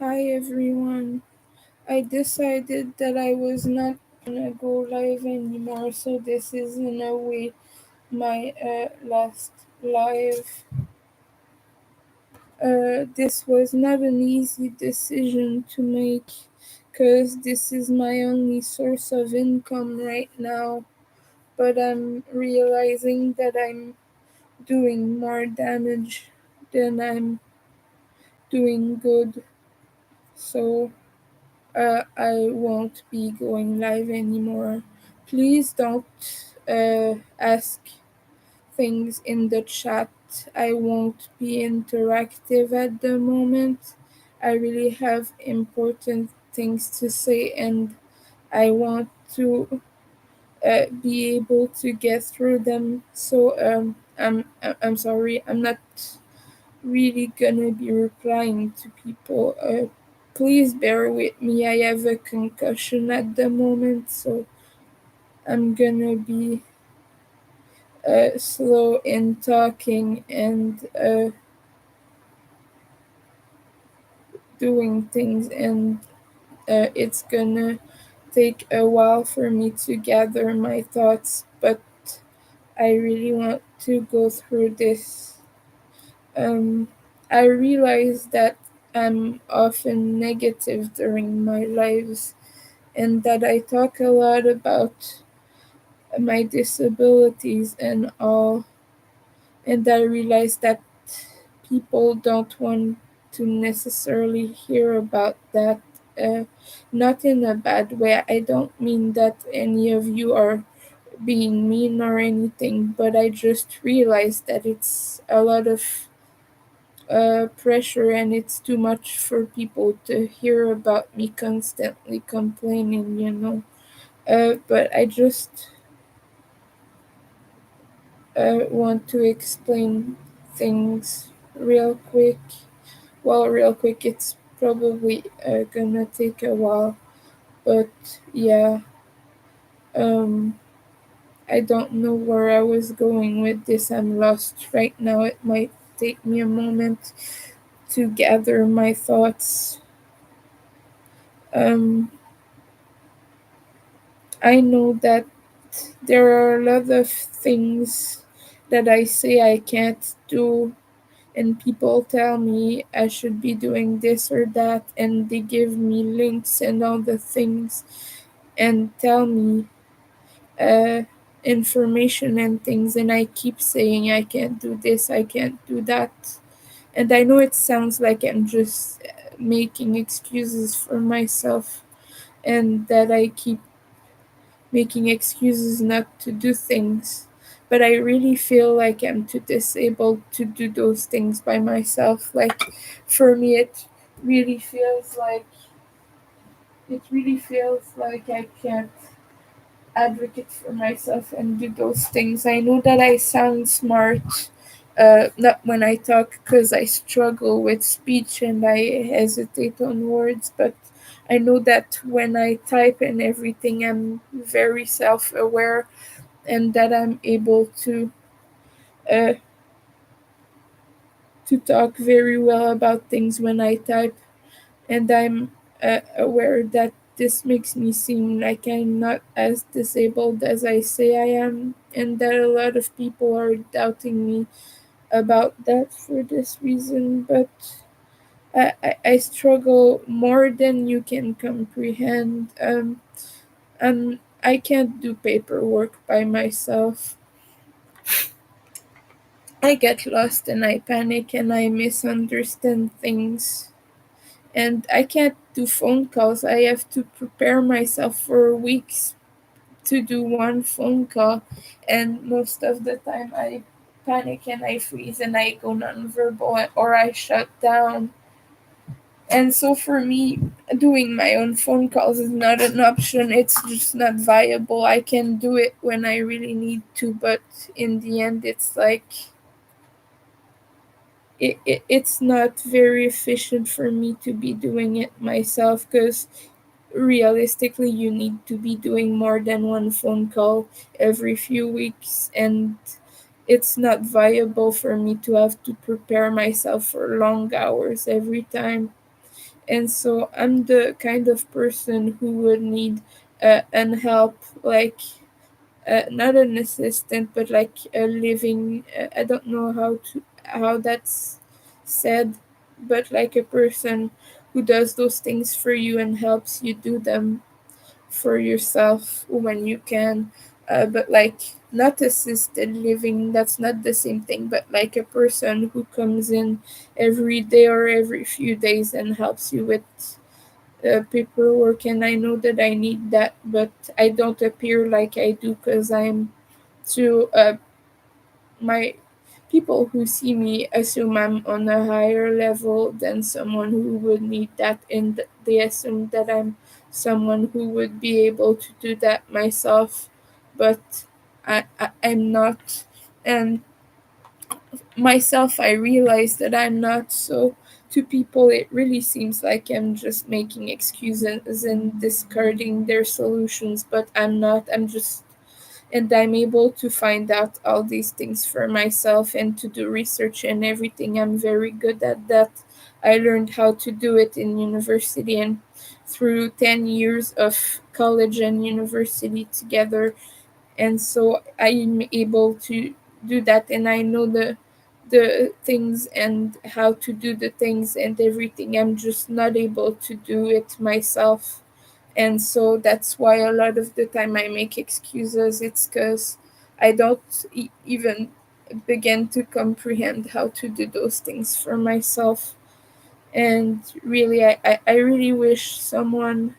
Hi everyone. I decided that I was not gonna go live anymore, so this is in a way my last live. This was not an easy decision to make because this is my only source of income right now, but I'm realizing that I'm doing more damage than I'm doing good. So I won't be going live anymore. Please don't ask things in the chat. I won't be interactive at the moment. I really have important things to say and I want to be able to get through them. So I'm sorry. I'm not really gonna be replying to people. Please bear with me. I have a concussion at the moment, so I'm gonna be slow in talking and doing things, and it's gonna take a while for me to gather my thoughts, but I really want to go through this. Um, I realize that I'm often negative during my lives and that I talk a lot about my disabilities and all, and I realize that people don't want to necessarily hear about that. Uh, Not in a bad way. I don't mean that any of you are being mean or anything, but I just realized that it's a lot of pressure and it's too much for people to hear about me constantly complaining. But I just want to explain things real quick. Well, real quick, it's probably gonna take a while, but yeah, um, I don't know where I was going with this. I'm lost right now. It might take me a moment to gather my thoughts. Um, I know that there are a lot of things that I say I can't do, and people tell me I should be doing this or that, and they give me links and all the things and tell me uh, information and things, and I keep saying I can't do this, I can't do that. And I know it sounds like I'm just making excuses for myself and that I keep making excuses not to do things. But I really feel like I'm too disabled to do those things by myself. Like for me really feels like it really feels like I can't advocate for myself and do those things. I know that I sound smart, not when I talk because I struggle with speech and I hesitate on words, but I know that when I type and everything, I'm very self aware and that I'm able uh, to talk very well about things when I type, and I'm aware that this makes me seem like I'm not as disabled as I say I am, and that a lot of people are doubting me about that for this reason. But I struggle more than you can comprehend. I can't do paperwork by myself. I get lost and I panic and I misunderstand things. And I can't do phone calls. I have to prepare myself for weeks to do one phone call. And most of the time I panic and I freeze and I go nonverbal or I shut down. And so for me, doing my own phone calls is not an option. It's just not viable. I can do it when I really need to, but in the end, it's like it's not very efficient for me to be doing it myself because realistically you need to be doing more than one phone call every few weeks, and it's not viable for me to have to prepare myself for long hours every time. And so I'm the kind of person who would need an help, like not an assistant, but like a living. I don't know how that's said, but like a person who does those things for you and helps you do them for yourself when you can. But like not assisted living, that's not the same thing. But like a person who comes in every day or every few days and helps you with paperwork. And I know that I need that, but I don't appear like I do because I'm too my people who see me assume I'm on a higher level than someone who would need that, and they assume that I'm someone who would be able to do that myself, but I'm not. And myself, I realize that I'm not. So to people, it really seems like I'm just making excuses and discarding their solutions, but I'm not. I'm just, and I'm able to find out all these things for myself and to do research and everything. I'm very good at that. I learned how to do it in university, and through 10 years of college and university together. And so I'm able to do that, and I know the things and how to do the things and everything. I'm just not able to do it myself. And so that's why a lot of the time I make excuses. It's because I don't even begin to comprehend how to do those things for myself. And really, I really wish someone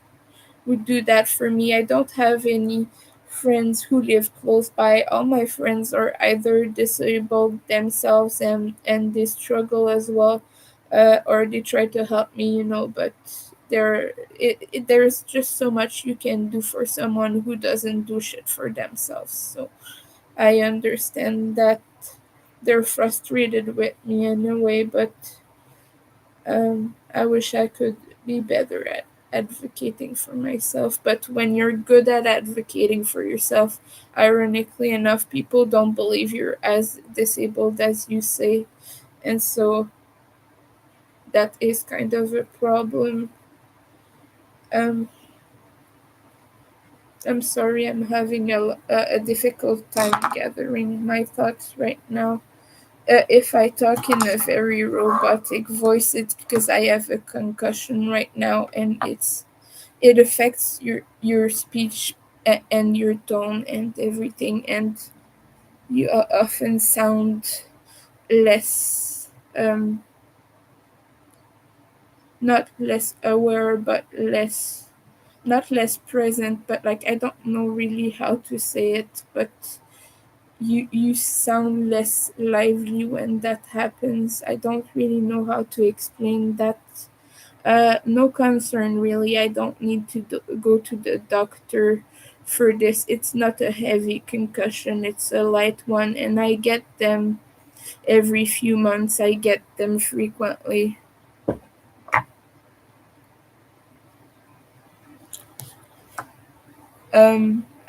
would do that for me. I don't have any friends who live close by. All my friends are either disabled themselves and they struggle as well, or they try to help me, but there's just so much you can do for someone who doesn't do shit for themselves. So I understand that they're frustrated with me in a way, but I wish I could be better at advocating for myself. But when you're good at advocating for yourself, ironically enough, people don't believe you're as disabled as you say. And so that is kind of a problem. Um, I'm sorry, I'm having a difficult time gathering my thoughts right now. If I talk in a very robotic voice, it's because I have a concussion right now, and it affects your speech and your tone and everything, and you often sound less not less aware, but less, not less present, but like I don't know really how to say it, but you sound less lively when that happens. I don't really know how to explain that. No concern really. I don't need to go to the doctor for this. It's not a heavy concussion, it's a light one, and I get them every few months. I get them frequently.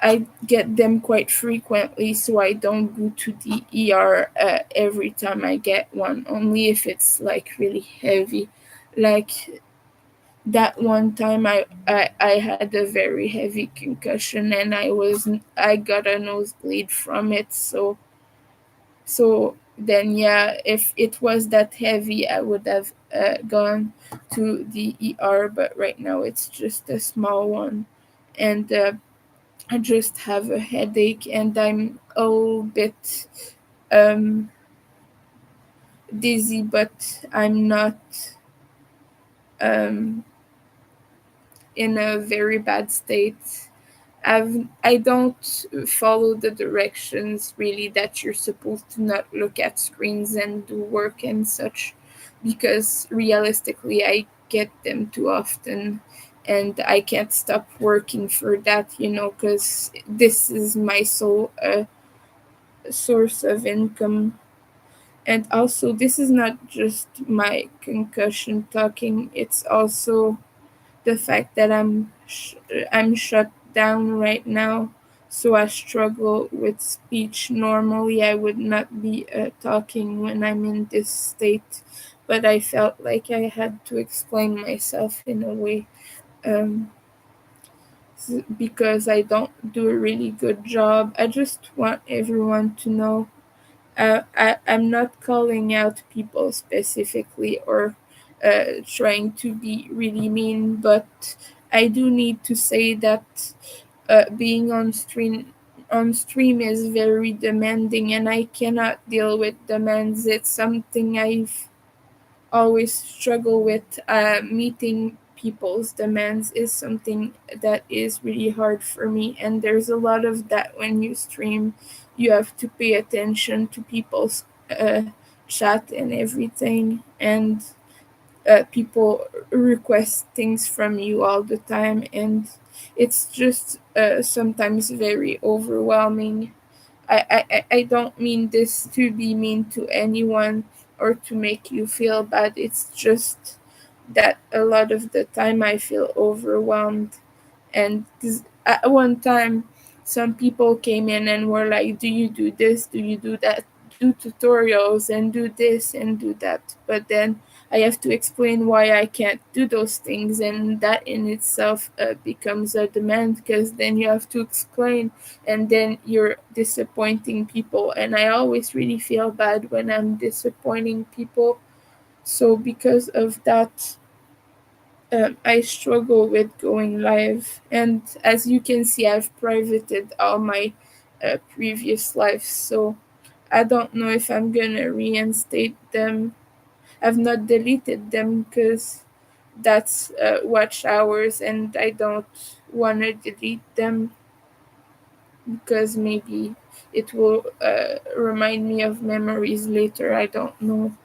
I get them quite frequently, so I don't go to the ER every time I get one, only if it's like really heavy. Like that one time I had a very heavy concussion, and I got a nosebleed from it. So then, yeah, if it was that heavy, I would have gone to the ER, but right now it's just a small one. And I just have a headache, and I'm a little bit um dizzy, but I'm not um in a very bad state. I don't follow the directions really that you're supposed to not look at screens and do work and such, because realistically I get them too often, and I can't stop working for that, because this is my sole source of income. And also, this is not just my concussion talking, it's also the fact that I'm shut down right now, so I struggle with speech. Normally, I would not be talking when I'm in this state, but I felt like I had to explain myself in a way, um, because I don't do a really good job. I just want everyone to know. I'm not calling out people specifically or trying to be really mean, but I do need to say that being on stream is very demanding, and I cannot deal with demands. It's something I've always struggle with. Meeting people's demands is something that is really hard for me, and there's a lot of that when you stream. You have to pay attention to people's chat and everything, and people request things from you all the time, and it's just sometimes very overwhelming. I don't mean this to be mean to anyone or to make you feel bad. It's just that a lot of the time I feel overwhelmed. And 'cause at one time, some people came in and were like, "Do you do this? Do you do that? Do tutorials and do this and do that." But then I have to explain why I can't do those things, and that in itself becomes a demand because then you have to explain, and then you're disappointing people. And I always really feel bad when I'm disappointing people. So because of that, I struggle with going live, and as you can see, I've privated all my previous lives, so I don't know if I'm gonna reinstate them. I've not deleted them because that's watch hours, and I don't want to delete them because maybe it will remind me of memories later. I don't know.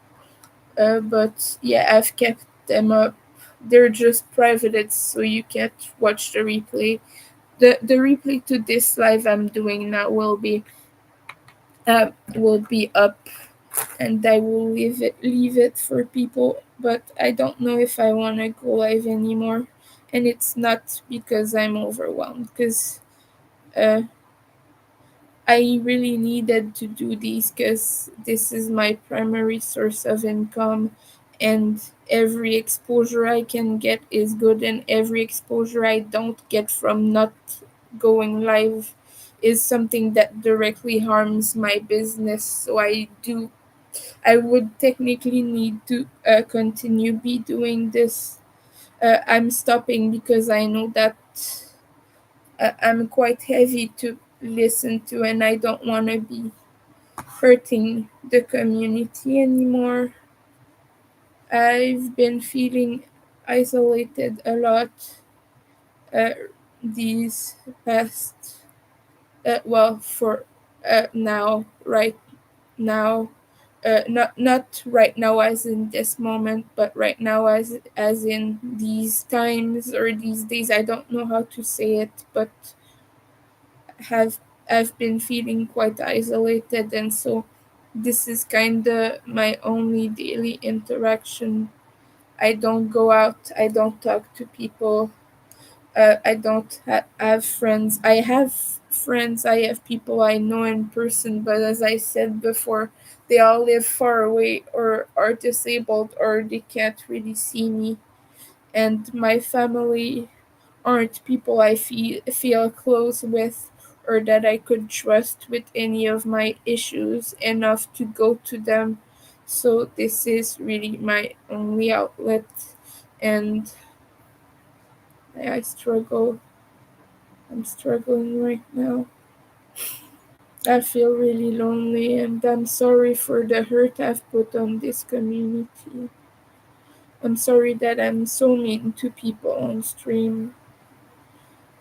But yeah, I've kept them up. They're just privated, so you can't watch the replay. The replay to this live I'm doing now will be up, and I will leave it for people. But I don't know if I want to go live anymore, and it's not because I'm overwhelmed. Because uh, I really needed to do these because this is my primary source of income, and every exposure I can get is good, and every exposure I don't get from not going live is something that directly harms my business. So I would technically need to continue be doing this. I'm stopping because I know that I'm quite heavy to listen to, and I don't want to be hurting the community anymore. I've been feeling isolated a lot uh, these past, for right now, not right now as in this moment, but right now as in these times or these days. I don't know how to say it, but have I've been feeling quite isolated, and so this is kind of my only daily interaction. I don't go out, I don't talk to people, I don't have friends. I have friends, I have people I know in person, but as I said before, they all live far away or are disabled or they can't really see me. And my family aren't people I feel close with or that I could trust with any of my issues enough to go to them. So this is really my only outlet, and I struggle. I'm struggling right now. I feel really lonely, and I'm sorry for the hurt I've put on this community. I'm sorry that I'm so mean to people on stream.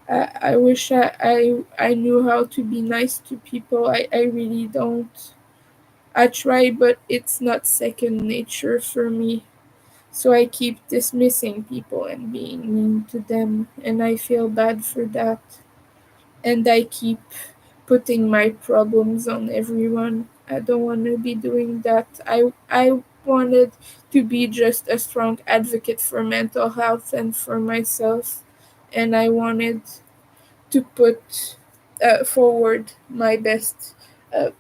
I wish I knew how to be nice to people. I really don't. I try, but it's not second nature for me. So I keep dismissing people and being mean to them, and I feel bad for that. And I keep putting my problems on everyone. I don't want to be doing that. I wanted to be just a strong advocate for mental health and for myself, and I wanted to put forward my best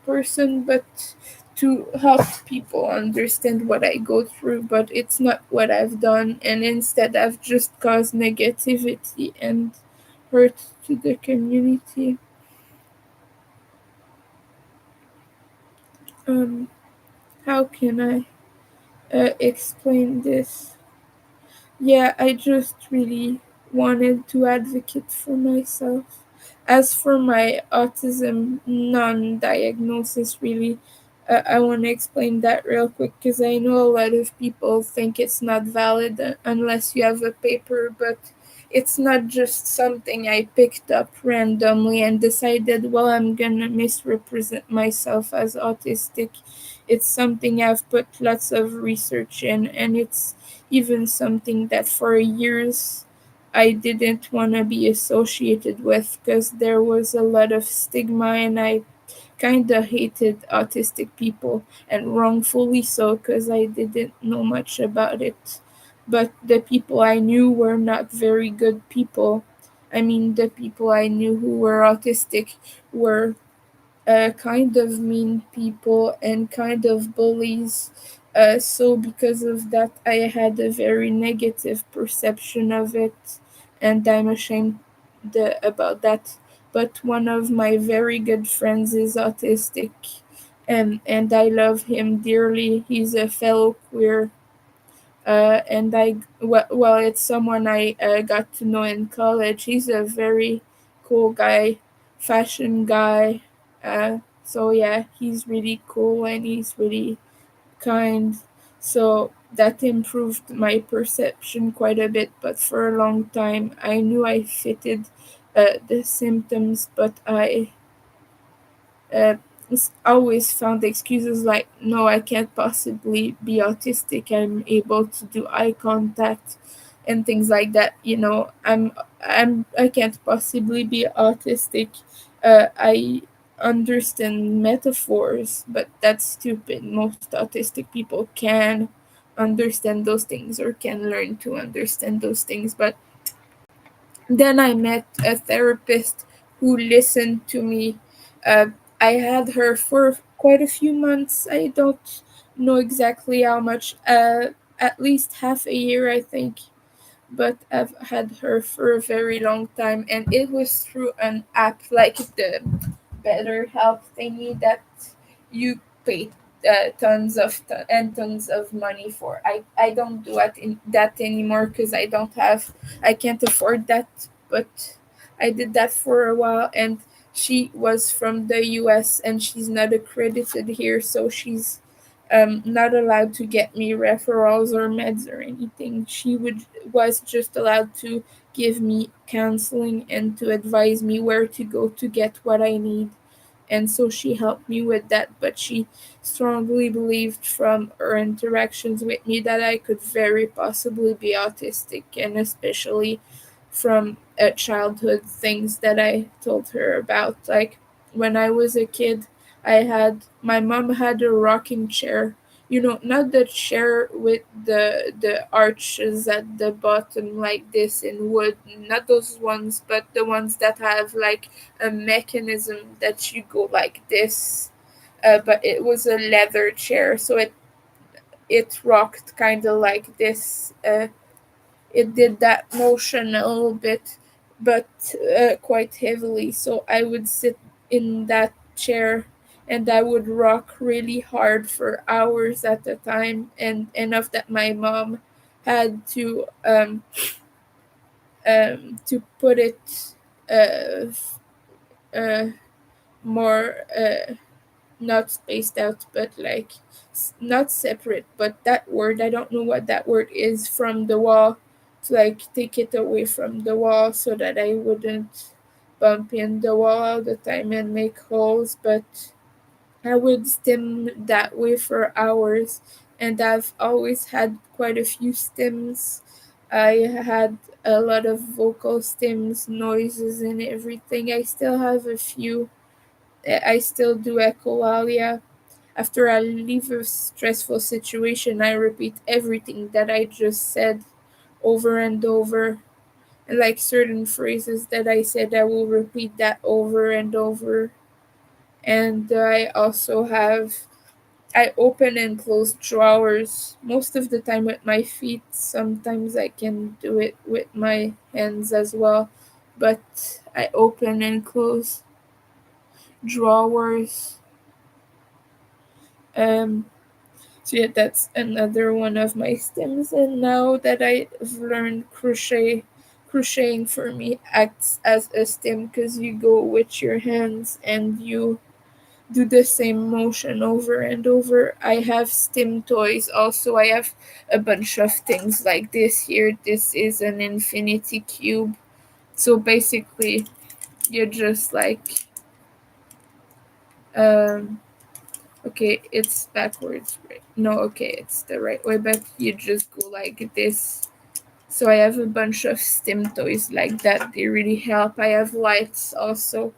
person, but to help people understand what I go through, but it's not what I've done, and instead I've just caused negativity and hurt to the community. Um, how can I explain this? Yeah, I just really wanted to advocate for myself. As for my autism non diagnosis, really, I want to explain that real quick because I know a lot of people think it's not valid unless you have a paper, but it's not just something I picked up randomly and decided, well, I'm gonna misrepresent myself as autistic. It's something I've put lots of research in, and it's even something that for years I didn't want to be associated with because there was a lot of stigma and I kind of hated autistic people, and wrongfully so because I didn't know much about it. But the people I knew were not very good people. I mean, the people I knew who were autistic were kind of mean people and kind of bullies. So because of that, I had a very negative perception of it, and I'm ashamed about that. But one of my very good friends is autistic, and I love him dearly. He's a fellow queer, and well, it's someone I got to know in college. He's a very cool guy, fashion guy. So yeah, he's really cool and he's really kind. So that improved my perception quite a bit. But for a long time, I knew I fitted the symptoms, but I uh, always found excuses like, no, I can't possibly be autistic. I'm able to do eye contact and things like that. I can't possibly be autistic. I understand metaphors, but that's stupid. Most autistic people can understand those things or can learn to understand those things, but then I met a therapist who listened to me. Uh, I had her for quite a few months. I don't know exactly how much, at least half a year, I think. But I've had her for a very long time, and it was through an app like the Better Help thingy that you pay and tons of money for. I don't do that anymore because I can't afford that. But I did that for a while, and she was from the U.S. and she's not accredited here, so she's not allowed to get me referrals or meds or anything. She would was just allowed to give me counseling and to advise me where to go to get what I need, and so she helped me with that. But she strongly believed from her interactions with me that I could very possibly be autistic, and especially from childhood things that I told her about. Like when I was a kid, my mom had a rocking chair. Not the chair with the arches at the bottom like this in wood, not those ones, but the ones that have like a mechanism that you go like this. But it was a leather chair, so it rocked kind of like this. It did that motion a little bit, but quite heavily. So I would sit in that chair and I would rock really hard for hours at a time, and enough that my mom had to put it uh, uh, more not spaced out, but like not separate. But that word, I don't know what that word is, from the wall, to like take it away from the wall so that I wouldn't bump in the wall all the time and make holes. But I would stim that way for hours, and I've always had quite a few stims. I had a lot of vocal stims, noises, and everything. I still have a few. I still do echolalia. After I leave a stressful situation, I repeat everything that I just said over and over. And like certain phrases that I said, I will repeat that over and over. And I open and close drawers most of the time with my feet. Sometimes I can do it with my hands as well, but I open and close drawers. Um, so yeah, that's another one of my stems. And now that I've learned crocheting for me acts as a stem because you go with your hands and you do the same motion over and over. I have stem toys also. I have a bunch of things like this here. This is an infinity cube. So basically, you're just like, um, okay, it's backwards, right? No, okay, it's the right way, but you just go like this. So I have a bunch of stem toys like that. They really help. I have lights also.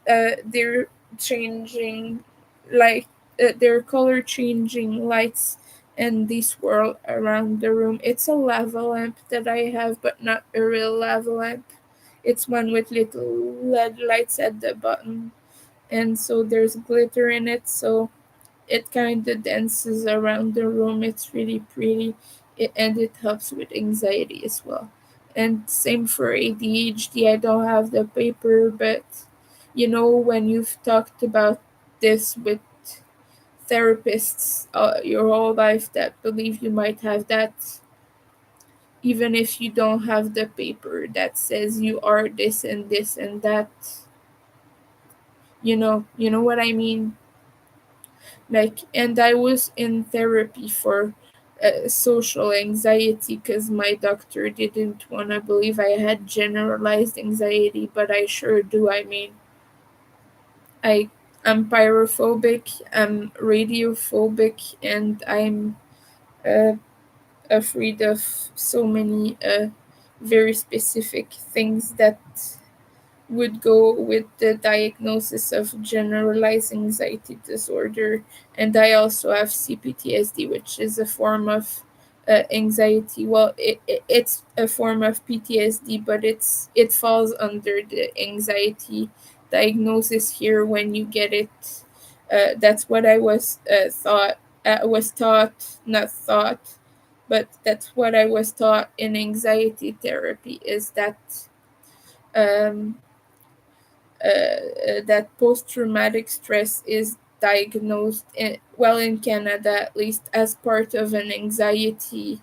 They're changing like they're color changing lights, and they swirl around the room. It's a lava lamp that I have, but not a real lava lamp. It's one with little LED lights at the bottom, and so there's glitter in it, so it kind of dances around the room. It's really pretty, and it helps with anxiety as well. And same for ADHD. I don't have the paper, but when you've talked about this with therapists your whole life that believe you might have that, even if you don't have the paper that says you are this and this and that, you know what I mean. Like, and I was in therapy for social anxiety because my doctor didn't want to believe I had generalized anxiety, but I sure do. I mean, I I'm pyrophobic, I'm radiophobic, and I'm uh, afraid of so many very specific things that would go with the diagnosis of generalized anxiety disorder. And I also have CPTSD, which is a form of anxiety. Well, it's a form of PTSD, but it falls under the anxiety diagnosis here when you get it. That's what I was taught, not thought, but that's what I was taught in anxiety therapy, is um, that post-traumatic stress is diagnosed in Canada, at least, as part of an anxiety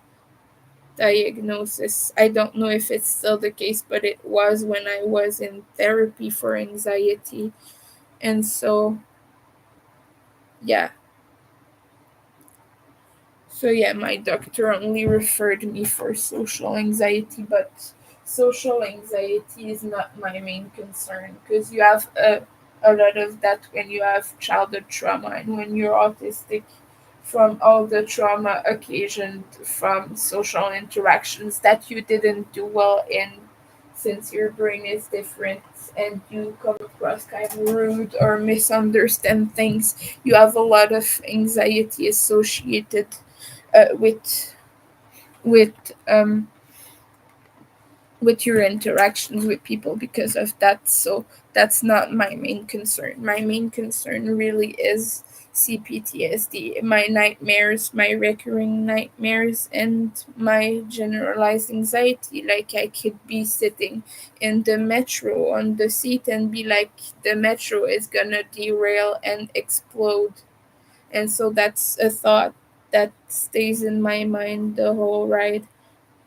diagnosis. I don't know if it's still the case, but it was when I was in therapy for anxiety. And so yeah, my doctor only referred me for social anxiety, but social anxiety is not my main concern because you have a lot of that when you have childhood trauma and when you're autistic, from all the trauma occasioned from social interactions that you didn't do well in, since your brain is different and you come across kind of rude or misunderstand things. You have a lot of anxiety associated with with um with your interactions with people because of that. So that's not my main concern. My main concern really is CPTSD, my nightmares, my recurring nightmares, and my generalized anxiety. Like, I could be sitting in the metro on the seat and be like, the metro is gonna derail and explode. And so that's a thought that stays in my mind the whole ride.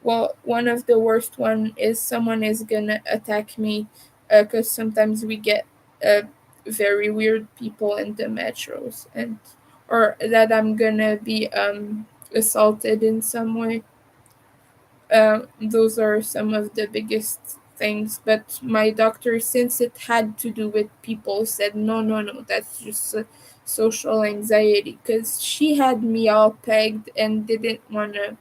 Well, one of the worst one is someone is gonna attack me, because sometimes we get uh, very weird people in the metros, and or that I'm gonna be assaulted in some way. Those are some of the biggest things. But my doctor, since it had to do with people, said no, no, no, that's just social anxiety, because she had me all pegged and didn't want to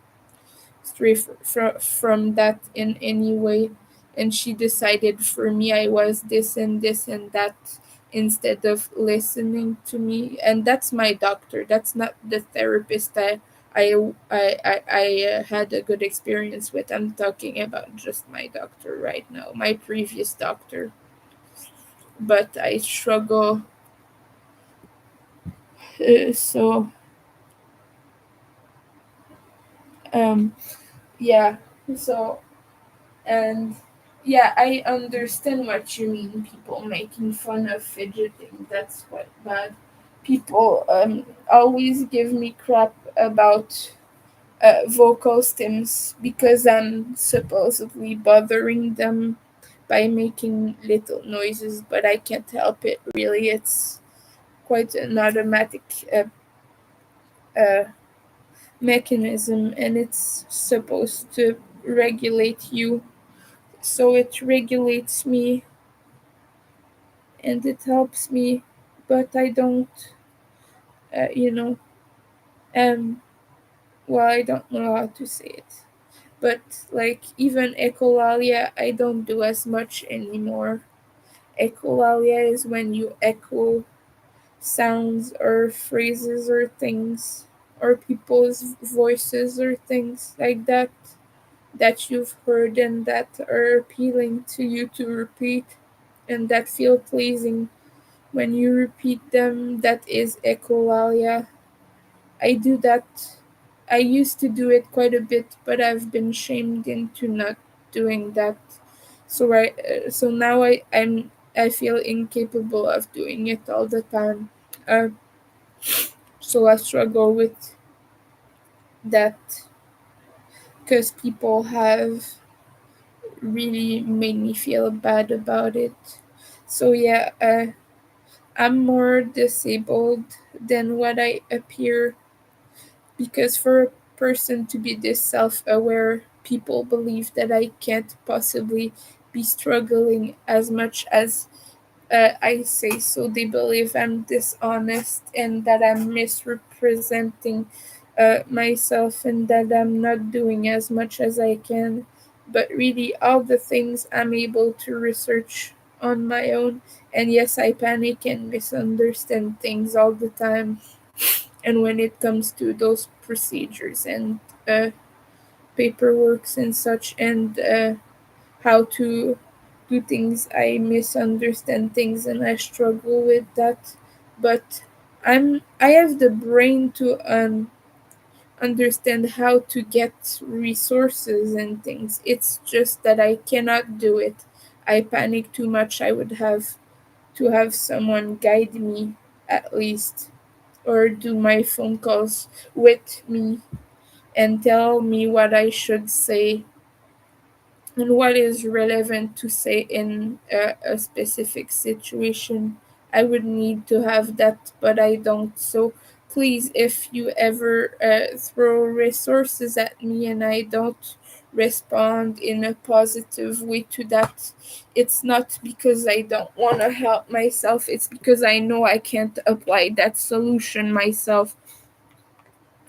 stray from that in any way. And she decided for me I was this and this and that, instead of listening to me. And that's my doctor, that's not the therapist that I had a good experience with. I'm talking about just my doctor right now, my previous doctor. But I struggle, so Um, yeah. So and yeah, I understand what you mean. People making fun of fidgeting. That's quite bad. People always give me crap about vocal stems because I'm supposedly bothering them by making little noises, but I can't help it really. It's quite an automatic uh, mechanism and it's supposed to regulate you. So it regulates me and it helps me, but I don't, you know, um, well, I don't know how to say it. But like even echolalia, I don't do as much anymore. Echolalia is when you echo sounds or phrases or things or people's voices or things like that you've heard and that are appealing to you to repeat and that feel pleasing when you repeat them. That is echolalia. I do that. I used to do it quite a bit, but I've been shamed into not doing that. So now I feel incapable of doing it all the time. Uh, so I struggle with that because people have really made me feel bad about it. So yeah, I'm more disabled than what I appear because for a person to be this self-aware, people believe that I can't possibly be struggling as much as I say. So they believe I'm dishonest and that I'm misrepresenting myself and that I'm not doing as much as I can. But really, all the things I'm able to research on my own. And yes, I panic and misunderstand things all the time. And when it comes to those procedures and uh, paperworks and such, and how to do things, I misunderstand things and I struggle with that. But I have the brain to understand how to get resources and things. It's just that I cannot do it. I panic too much. I would have to have someone guide me at least or do my phone calls with me and tell me what I should say and what is relevant to say in a specific situation. I would need to have that, but I don't. So please, if you ever throw resources at me and I don't respond in a positive way to that, it's not because I don't want to help myself, it's because I know I can't apply that solution myself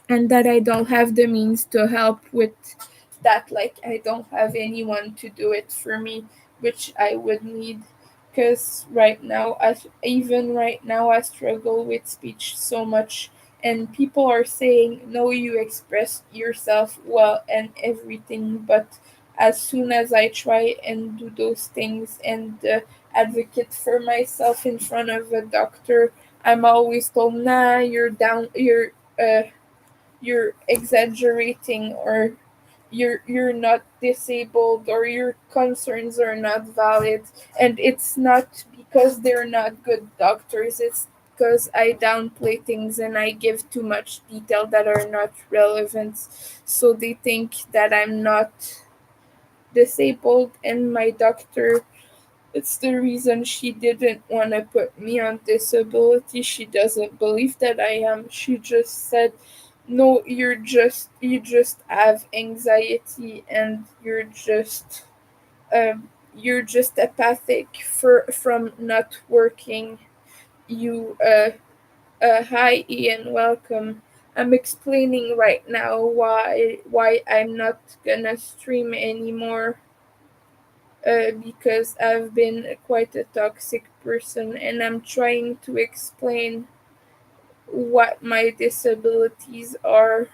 and that I don't have the means to help with that. Like, I don't have anyone to do it for me, which I would need. Because even right now, I struggle with speech so much, and people are saying, no, you express yourself well and everything, but as soon as I try and do those things and advocate for myself in front of a doctor, I'm always told, nah, you're exaggerating or you're not disabled or your concerns are not valid, and it's not because they're not good doctors, it's because I downplay things and I give too much detail that are not relevant, so they think that I'm not disabled. And my doctor, it's the reason she didn't want to put me on disability. She doesn't believe that I am. She just said, "No, you just have anxiety and you're just apathic from not working." You Hi Ian, welcome. I'm explaining right now why I'm not gonna stream anymore because I've been quite a toxic person and I'm trying to explain what my disabilities are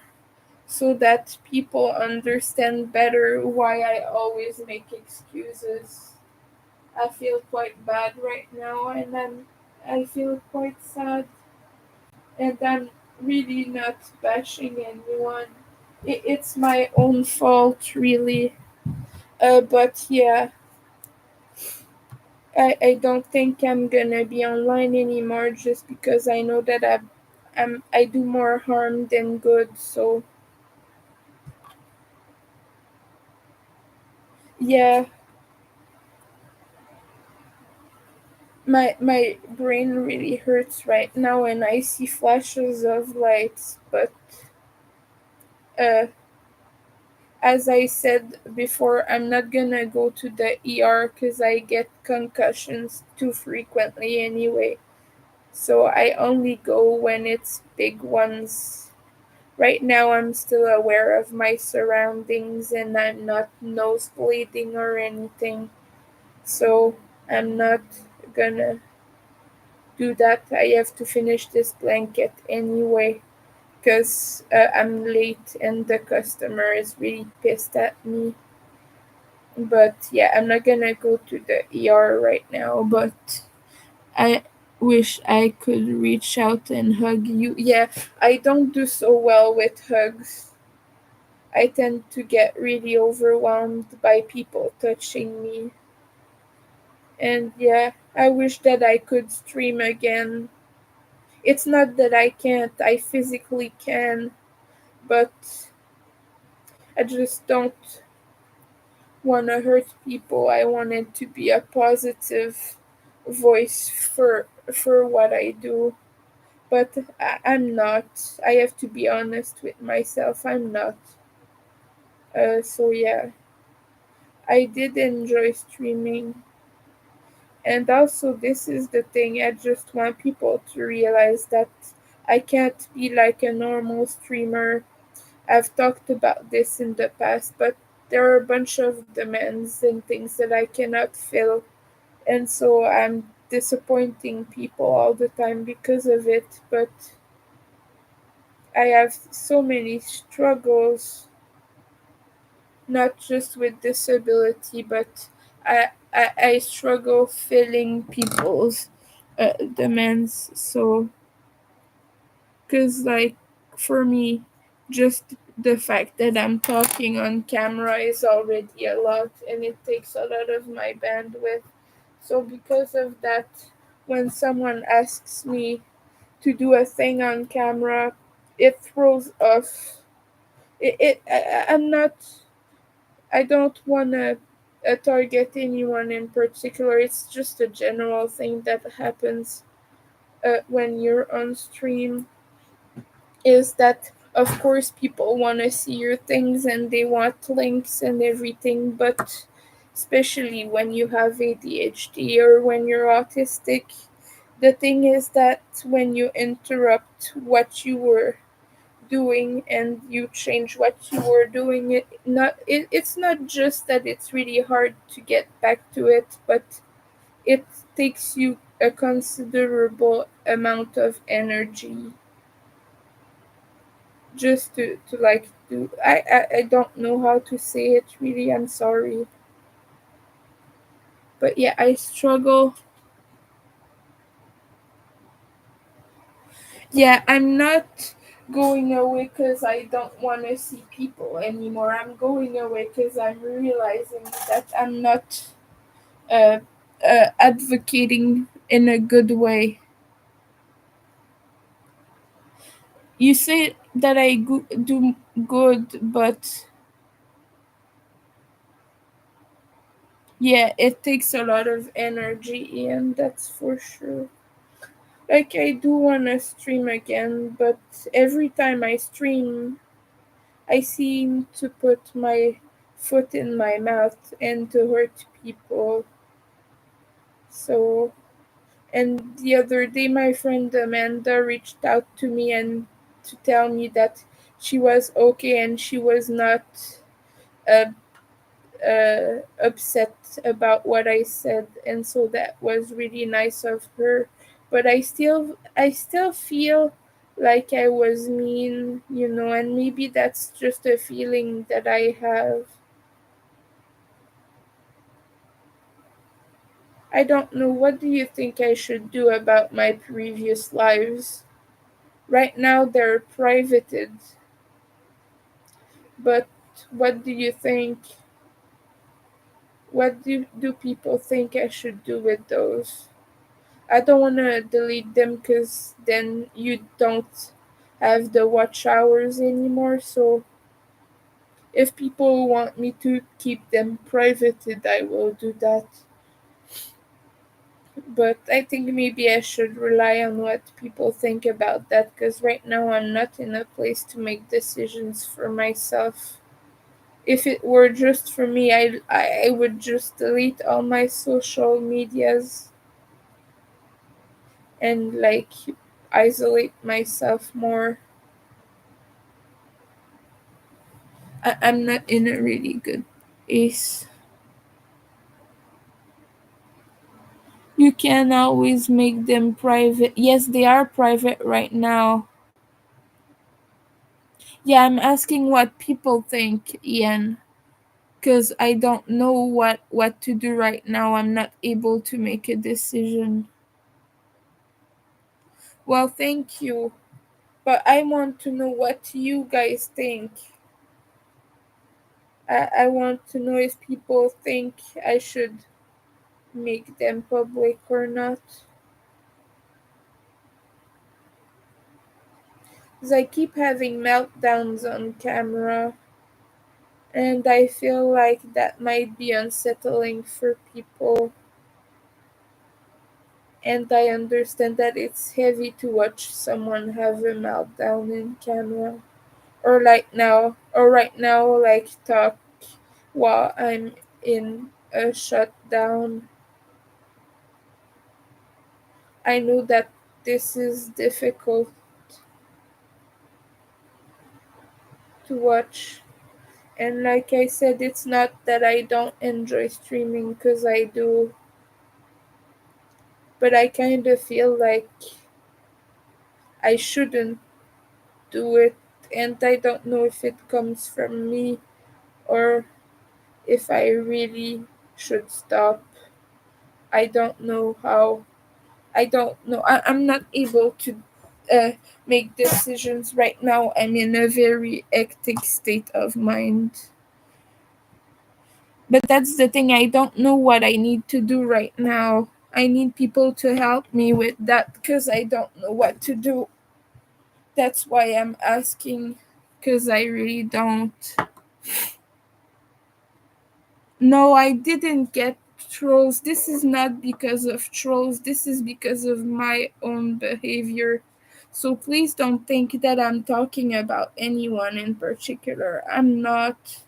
so that people understand better why I always make excuses. I feel quite bad right now and I feel quite sad and I'm really not bashing anyone. it's my own fault, really. But yeah, I don't think I'm gonna be online anymore just because I know that I do more harm than good. So yeah, my brain really hurts right now and I see flashes of lights. But uh, as I said before, I'm not gonna go to the ER because I get concussions too frequently anyway. So I only go when it's big ones. Right now, I'm still aware of my surroundings and I'm not nosebleeding or anything. So I'm not gonna do that. I have to finish this blanket anyway because I'm late and the customer is really pissed at me. But yeah, I'm not gonna go to the ER right now, but I wish I could reach out and hug you. Yeah, I don't do so well with hugs. I tend to get really overwhelmed by people touching me. And yeah, I wish that I could stream again. It's not that I can't, I physically can, but I just don't want to hurt people. I wanted to be a positive voice for what I do. But I'm not. I have to be honest with myself. I'm not. So yeah, I did enjoy streaming. And also, this is the thing, I just want people to realize that I can't be like a normal streamer. I've talked about this in the past, but there are a bunch of demands and things that I cannot fill. And so I'm disappointing people all the time because of it. But I have so many struggles, not just with disability, but I struggle filling people's demands. So, because, like, for me, just the fact that I'm talking on camera is already a lot and it takes a lot of my bandwidth. So, because of that, when someone asks me to do a thing on camera, it throws off. I'm not I don't want to target anyone in particular. It's just a general thing that happens when you're on stream. Is that, of course, people want to see your things and they want links and everything, but especially when you have ADHD or when you're autistic, the thing is that when you interrupt what you were doing and you change what you were doing, it's not just that it's really hard to get back to it, but it takes you a considerable amount of energy just to like do. I don't know how to say it, really. I'm sorry, but yeah, I struggle. Yeah, I'm not going away because I don't want to see people anymore. I'm going away because I'm realizing that I'm not uh, advocating in a good way. You say that I do good, but yeah, it takes a lot of energy, and that's for sure. Like, I do want to stream again, but every time I stream, I seem to put my foot in my mouth and to hurt people. So, and the other day, my friend Amanda reached out to me and to tell me that she was okay and she was not uh, upset about what I said, and so that was really nice of her. But I still feel like I was mean, and maybe that's just a feeling that I have. I don't know. What do you think I should do about my previous lives? Right now they're privated. But what do you think? What do people think I should do with those? I don't want to delete them because then you don't have the watch hours anymore. So if people want me to keep them privated, I will do that. But I think maybe I should rely on what people think about that because right now I'm not in a place to make decisions for myself. If it were just for me, I would just delete all my social medias and like isolate myself more. I'm not in a really good place. You can always make them private. Yes, they are private right now. Yeah, I'm asking what people think, Ian, because I don't know what to do right now. I'm not able to make a decision. Well, thank you, but I want to know what you guys think. I want to know if people think I should make them public or not. Because I keep having meltdowns on camera, and I feel like that might be unsettling for people. And I understand that it's heavy to watch someone have a meltdown in camera. Or right now, like talk while I'm in a shutdown. I know that this is difficult to watch. And like I said, it's not that I don't enjoy streaming because I do, but I kind of feel like I shouldn't do it. And I don't know if it comes from me or if I really should stop. I don't know how. I don't know. I'm not able to uh, make decisions right now. I'm in a very hectic state of mind. But that's the thing, I don't know what I need to do right now. I need people to help me with that because I don't know what to do. That's why I'm asking because I really don't. No, I didn't get trolls. This is not because of trolls. This is because of my own behavior. So please don't think that I'm talking about anyone in particular. I'm not.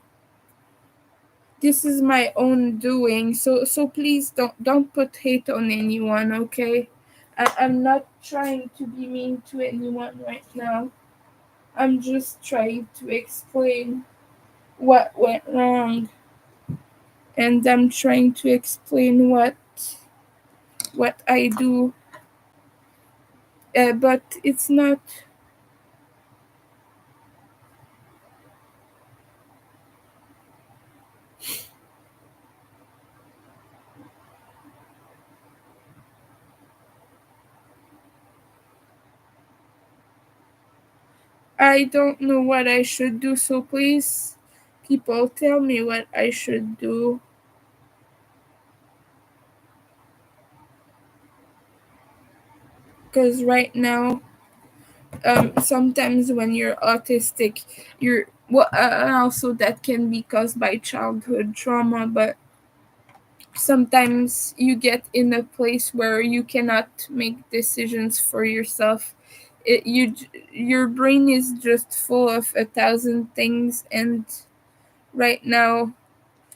This is my own doing. So please don't put hate on anyone, okay? I'm not trying to be mean to anyone right now. I'm just trying to explain what went wrong, and I'm trying to explain what I do, but it's not. I don't know what I should do, so please, people, tell me what I should do. Because right now, sometimes when you're autistic, you're well, also that can be caused by childhood trauma, but sometimes you get in a place where you cannot make decisions for yourself. Your brain is just full of 1,000 things, and right now,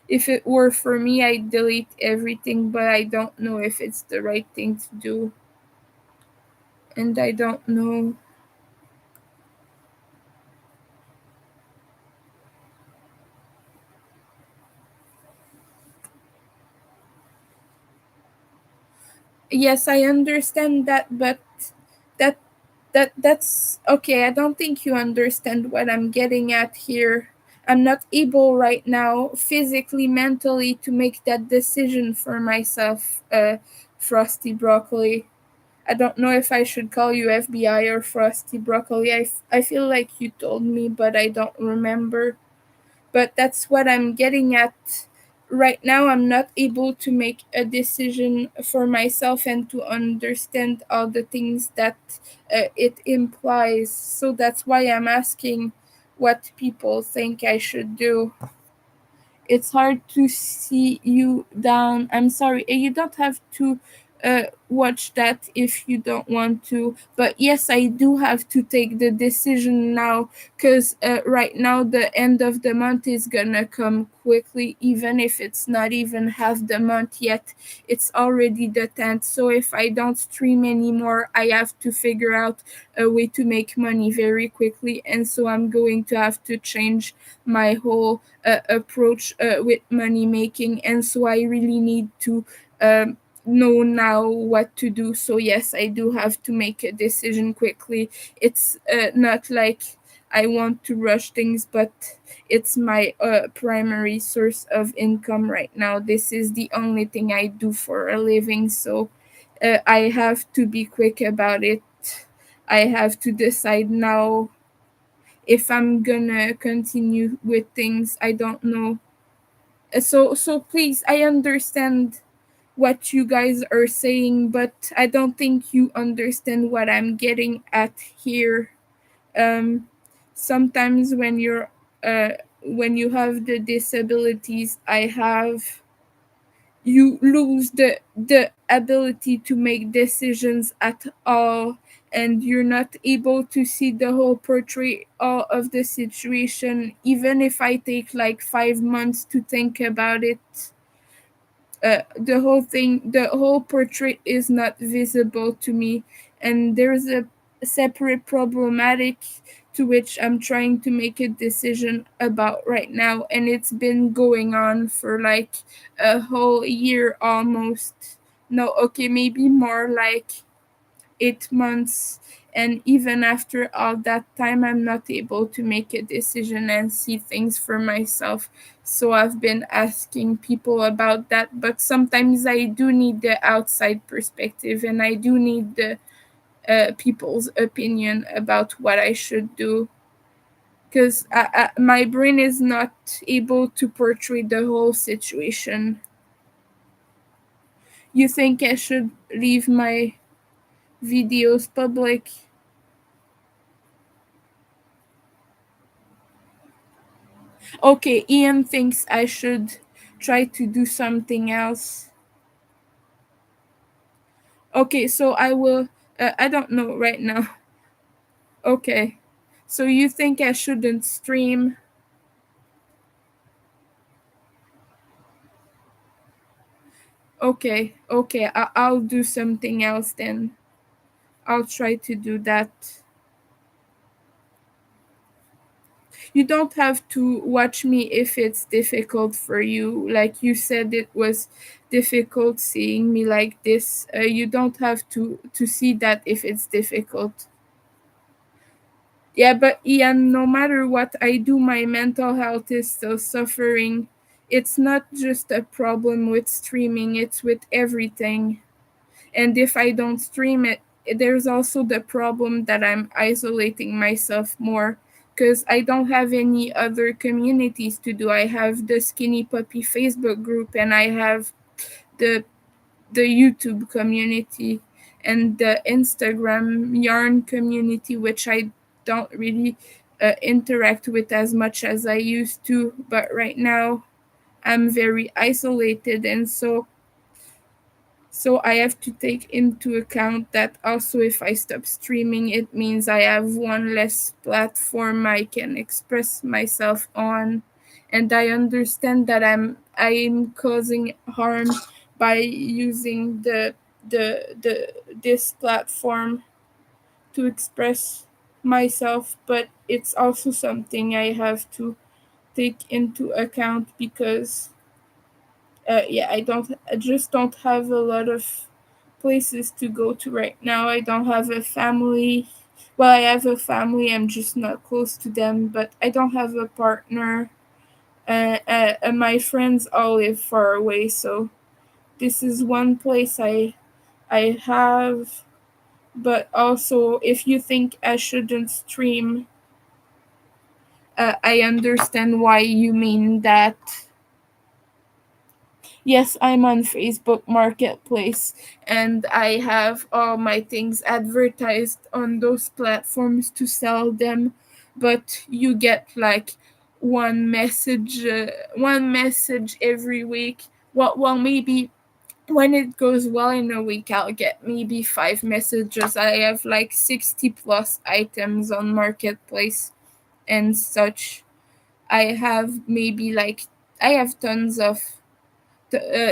if it were for me, I'd delete everything, but I don't know if it's the right thing to do, and I don't know. Yes, I understand that, but that that's okay. I don't think you understand what I'm getting at here. I'm not able right now, physically, mentally, to make that decision for myself, Frosty Broccoli. I don't know if I should call you FBI or Frosty Broccoli. I feel like you told me, but I don't remember. But that's what I'm getting at. Right now, I'm not able to make a decision for myself and to understand all the things that it implies. So that's why I'm asking what people think I should do. It's hard to see you down. I'm sorry. You don't have to watch that if you don't want to. But yes, I do have to take the decision now because right now the end of the month is gonna come quickly, even if it's not even half the month yet. It's already the 10th. So if I don't stream anymore, I have to figure out a way to make money very quickly. And so I'm going to have to change my whole approach with money making, and so I really need to know now what to do. So yes, I do have to make a decision quickly. It's not like I want to rush things, but it's my primary source of income right now. This is the only thing I do for a living, so I have to be quick about it. I have to decide now if I'm gonna continue with things. I don't know. So please, I understand what you guys are saying, but I don't think you understand what I'm getting at here. Um, Sometimes when you have the disabilities I have, you lose the ability to make decisions at all, and you're not able to see the whole portrait all of the situation. Even if I take like 5 months to think about it, the whole portrait is not visible to me, and there's a separate problematic to which I'm trying to make a decision about right now, and it's been going on for like a whole year almost. No, okay, maybe more like 8 months. And even after all that time, I'm not able to make a decision and see things for myself. So I've been asking people about that. But sometimes I do need the outside perspective, and I do need the people's opinion about what I should do. Because my brain is not able to portray the whole situation. You think I should leave my videos public? Okay, Ian thinks I should try to do something else. Okay, so I will. I don't know right now. Okay, so you think I shouldn't stream? Okay, okay, I'll do something else then. I'll try to do that. You don't have to watch me if it's difficult for you. Like you said, it was difficult seeing me like this. You don't have to see that if it's difficult. Yeah, but Ian, no matter what I do, my mental health is still suffering. It's not just a problem with streaming, it's with everything. And if I don't stream it, there's also the problem that I'm isolating myself more because I don't have any other communities to do. I have the Skinny Puppy Facebook group, and I have the the YouTube community and the Instagram yarn community, which I don't really interact with as much as I used to. But right now, I'm very isolated, and so I have to take into account that also if I stop streaming, it means I have one less platform I can express myself on. And I understand that I'm causing harm by using the this platform to express myself, but it's also something I have to take into account because yeah, I just don't have a lot of places to go to right now. I don't have a family. Well, I have a family, I'm just not close to them, but I don't have a partner. And my friends all live far away, so this is one place I have. But also, if you think I shouldn't stream, I understand why you mean that. Yes, I'm on Facebook Marketplace and I have all my things advertised on those platforms to sell them, but you get like one message every week. Well, maybe when it goes well in a week, I'll get maybe 5 messages. I have like 60 plus items on Marketplace and such. I have maybe like I have tons of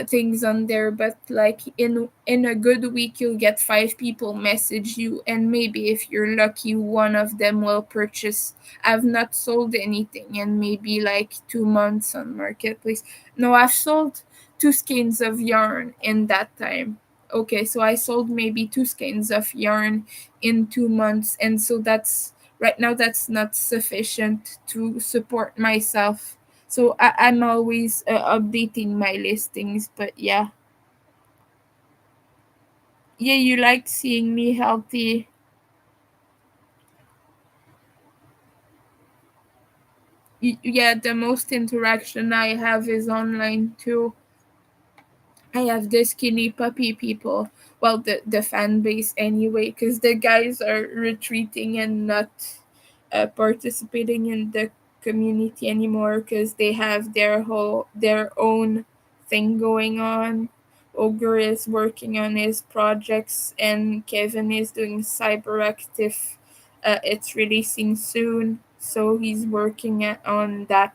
things on there, but like in a good week you'll get 5 people message you, and maybe if you're lucky one of them will purchase. I've not sold anything in maybe like 2 months on Marketplace. No, I've sold 2 skeins of yarn in that time. Okay, so I sold maybe 2 skeins of yarn in 2 months, and so that's right now that's not sufficient to support myself, so I'm always updating my listings. But yeah, yeah, you like seeing me healthy. Yeah, the most interaction I have is online too. I have the skinny puppy people. Well, the fan base anyway, because the guys are retreating and not participating in the community anymore because they have their own thing going on. Ogre is working on his projects, and Kevin is doing Cyberactive. It's releasing soon, so he's working on that.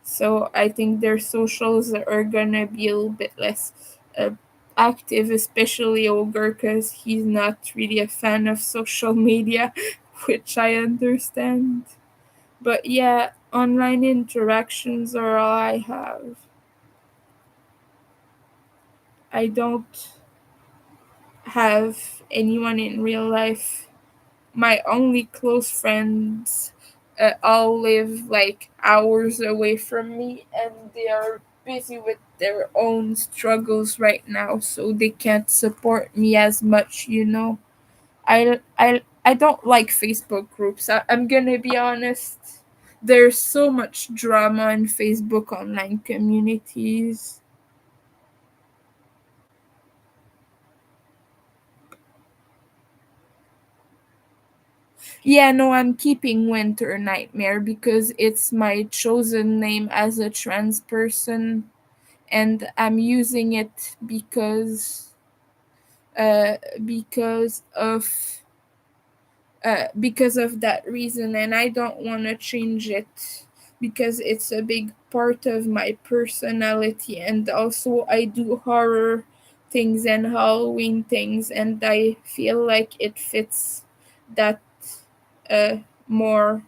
So I think their socials are gonna be a little bit less uh, active, especially Ogre, because he's not really a fan of social media, which I understand. But yeah, online interactions are all I have. I don't have anyone in real life. My only close friends all live like hours away from me, and they are busy with their own struggles right now, so they can't support me as much. I don't like Facebook groups. I'm gonna be honest. There's so much drama in Facebook online communities. Yeah, no, I'm keeping Winter Nightmare because it's my chosen name as a trans person, and I'm using it uh because of because of that reason, and I don't want to change it because it's a big part of my personality, and also I do horror things and Halloween things, and I feel like it fits that uh more,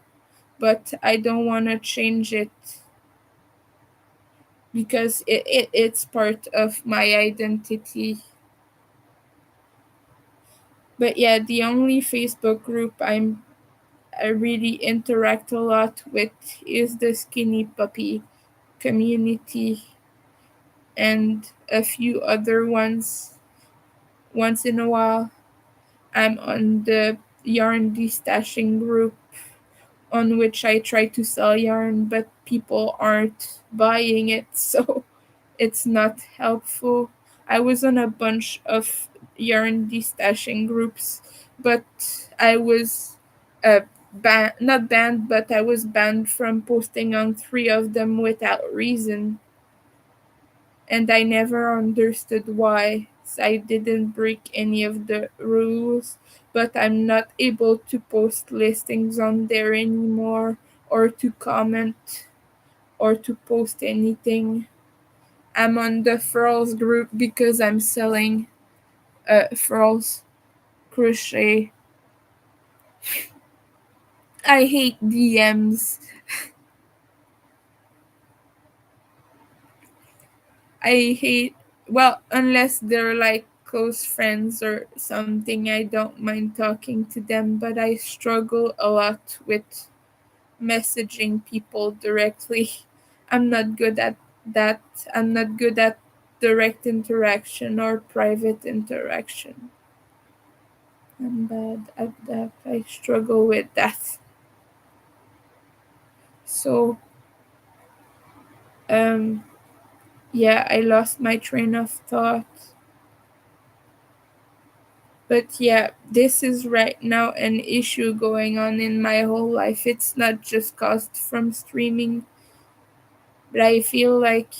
but I don't want to change it because it's part of my identity. But yeah, the only Facebook group I really interact a lot with is the skinny puppy community and a few other ones. Once in a while, I'm on the yarn destashing group on which I try to sell yarn, but people aren't buying it, so it's not helpful. I was on a bunch of yarn destashing groups, but I was not banned, but I was banned from posting on 3 of them without reason, and I never understood why. So I didn't break any of the rules, but I'm not able to post listings on there anymore, or to comment, or to post anything. I'm on the furls group because I'm selling furls crochet. I hate DMs. I hate, well, unless they're like close friends or something, I don't mind talking to them, but I struggle a lot with messaging people directly. I'm not good at that. I'm not good at direct interaction or private interaction. I'm bad at that. I struggle with that. So, um, yeah, I lost my train of thought. But yeah, this is right now an issue going on in my whole life. It's not just caused from streaming, but I feel like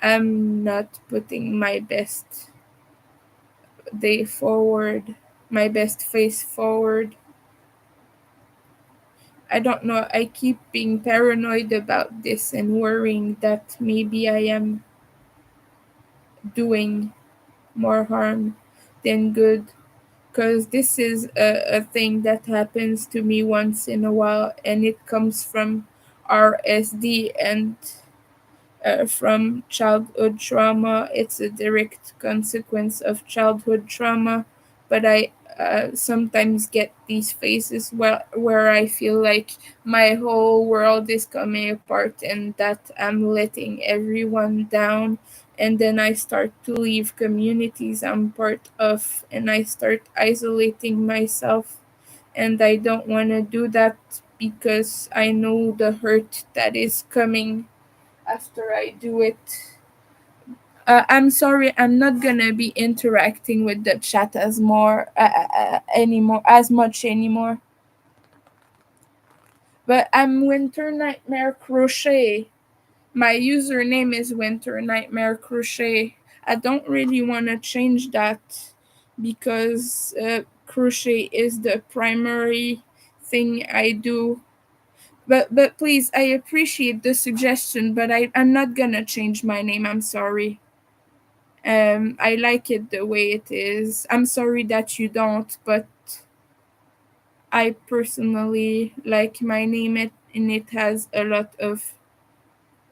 I'm not putting my best day forward, my best face forward. I don't know. I keep being paranoid about this and worrying that maybe I am doing more harm than good. Because this is a thing that happens to me once in a while, and it comes from RSD and from childhood trauma. It's a direct consequence of childhood trauma, but I sometimes get these phases where I feel like my whole world is coming apart and that I'm letting everyone down. And then I start to leave communities I'm part of and I start isolating myself. And I don't want to do that because I know the hurt that is coming after I do it. I'm sorry, I'm not gonna be interacting with the chat as more anymore, as much anymore. But I'm Winter Nightmare Crochet. My username is Winter Nightmare Crochet. I don't really want to change that because crochet is the primary thing I do. But please, I appreciate the suggestion, but I'm not gonna change my name. I'm sorry. I like it the way it is. I'm sorry that you don't, but I personally like my name it and it has a lot of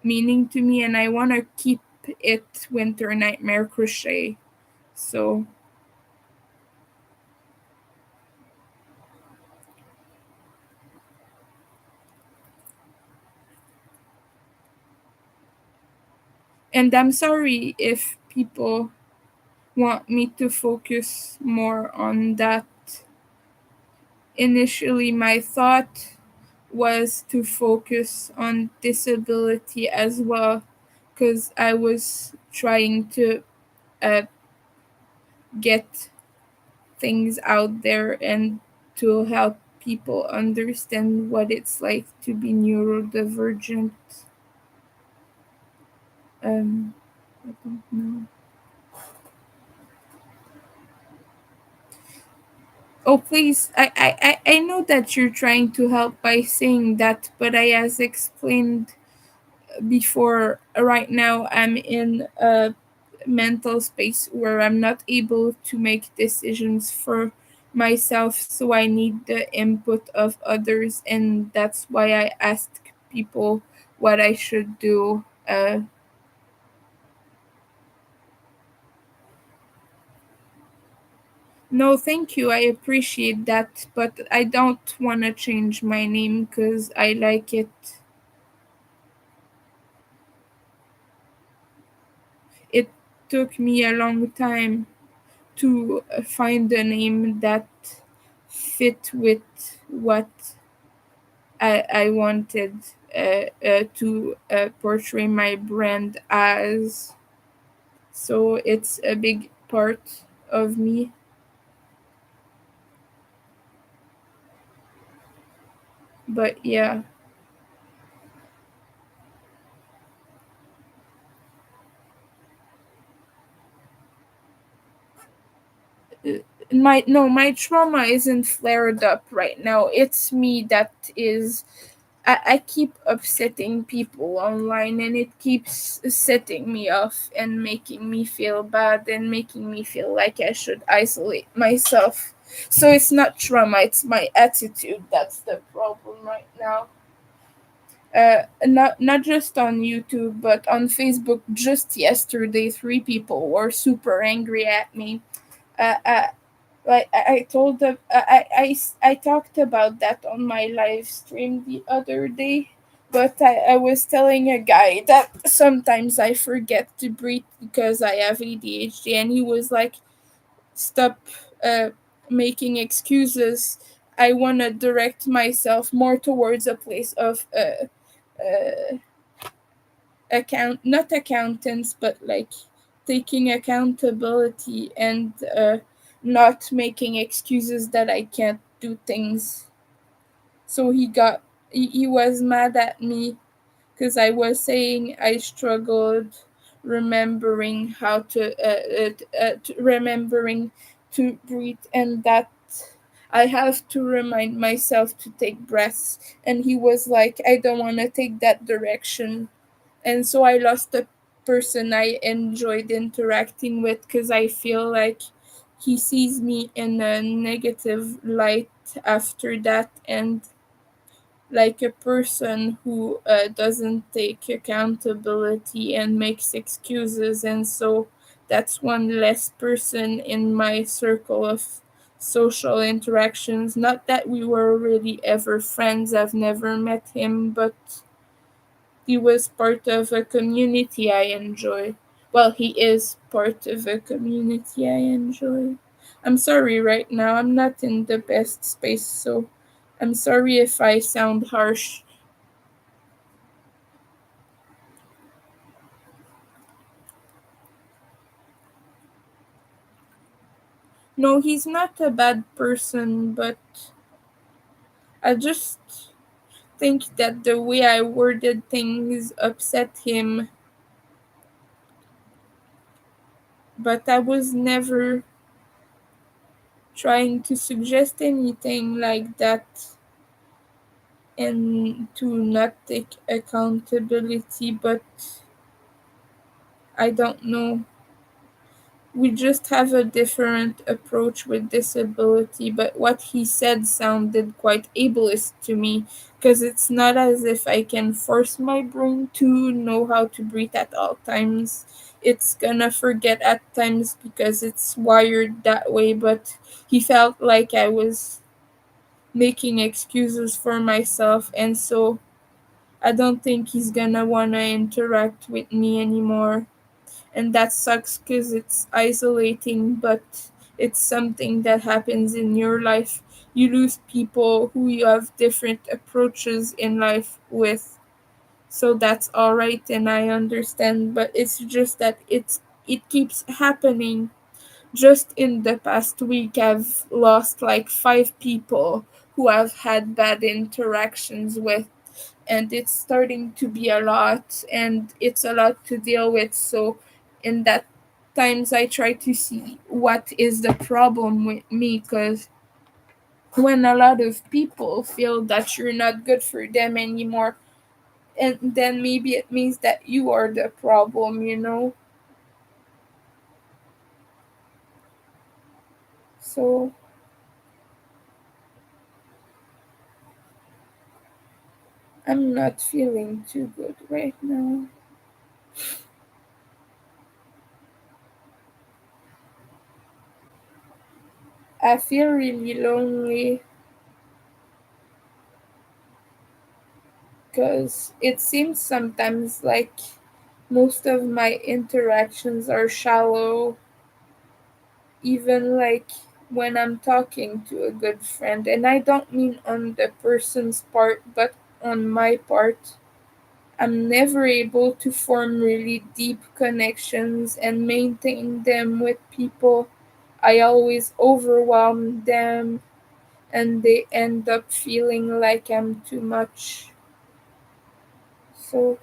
meaning to me and I want to keep it Winter Nightmare Crochet. So, and I'm sorry if people want me to focus more on that. Initially, my thought was to focus on disability as well because I was trying to uh, get things out there and to help people understand what it's like to be neurodivergent. Um, I don't know. Oh, please, I know that you're trying to help by saying that, but I as explained before, right now I'm in a mental space where I'm not able to make decisions for myself, so I need the input of others, and that's why I ask people what I should do. No, thank you. I appreciate that, but I don't want to change my name because I like it. It took me a long time to find a name that fit with what I wanted to portray my brand as. So it's a big part of me. But yeah, my trauma isn't flared up right now. It's me that is. I keep upsetting people online and it keeps setting me off and making me feel bad and making me feel like I should isolate myself. So it's not trauma, it's my attitude that's the problem right now. Not just on YouTube, but on Facebook. Just yesterday, three people were super angry at me. Uh, uh, like I told them, I talked about that on my live stream the other day. But I was telling a guy that sometimes I forget to breathe because I have ADHD, and he was like, "Stop, uh, making excuses. I want to direct myself more towards a place of not accountants, but like taking accountability and not making excuses that I can't do things. So he was mad at me because I was saying I struggled remembering how to remembering to breathe, and that I have to remind myself to take breaths. And he was like, I don't want to take that direction. And so I lost the person I enjoyed interacting with because I feel like he sees me in a negative light after that, and like a person who doesn't take accountability and makes excuses. And so that's one less person in my circle of social interactions. Not that we were really ever friends, I've never met him, but he was part of a community I enjoy. Well, he is part of a community I enjoy. I'm sorry right now, I'm not in the best space, so I'm sorry if I sound harsh. No, he's not a bad person, but I just think that the way I worded things upset him. But I was never trying to suggest anything like that and to not take accountability. But I don't know. We just have a different approach with disability, but what he said sounded quite ableist to me because it's not as if I can force my brain to know how to breathe at all times. It's gonna forget at times because it's wired that way, but he felt like I was making excuses for myself, and so I don't think he's gonna wanna interact with me anymore. And that sucks because it's isolating, but it's something that happens in your life. You lose people who you have different approaches in life with, so that's all right, and I understand. But it's just that it keeps happening. Just in the past week, I've lost like 5 people who I've had bad interactions with, and it's starting to be a lot, and it's a lot to deal with. So in that times I try to see what is the problem with me, because when a lot of people feel that you're not good for them anymore, and then maybe it means that you are the problem. So I'm not feeling too good right now. I feel really lonely because it seems sometimes like most of my interactions are shallow, even like when I'm talking to a good friend. And I don't mean on the person's part, but on my part. I'm never able to form really deep connections and maintain them with people. I always overwhelm them, and they end up feeling like I'm too much. So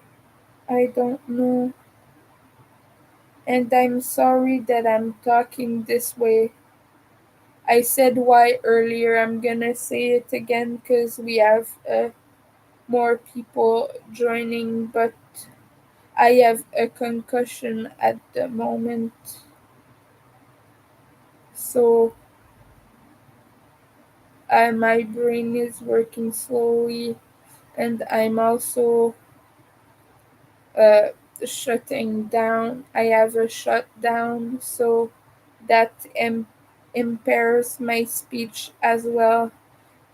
I don't know. And I'm sorry that I'm talking this way. I said why earlier, I'm gonna say it again because we have more people joining, but I have a concussion at the moment. So my brain is working slowly, and I'm also uh, shutting down. I have a shutdown, so that impairs my speech as well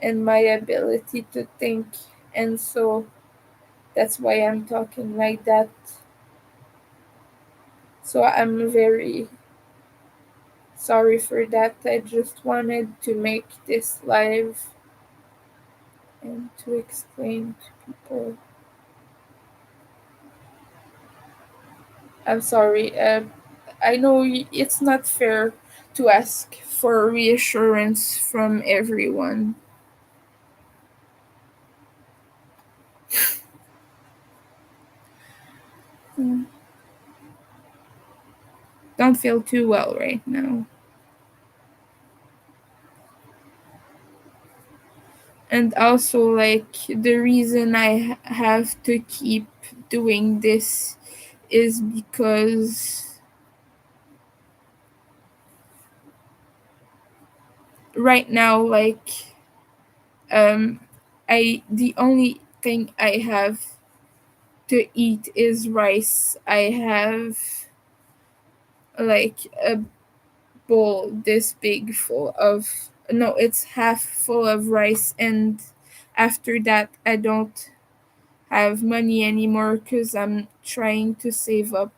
and my ability to think. And so that's why I'm talking like that. So I'm very sorry for that. I just wanted to make this live. and to explain to people. I'm sorry. I know it's not fair to ask for reassurance from everyone. Mm, don't feel too well right now. And also, like, the reason I have to keep doing this is because right now, like, um, the only thing I have to eat is rice. I have like a bowl this big full of, no, it's half full of rice, and after that I don't have money anymore because I'm trying to save up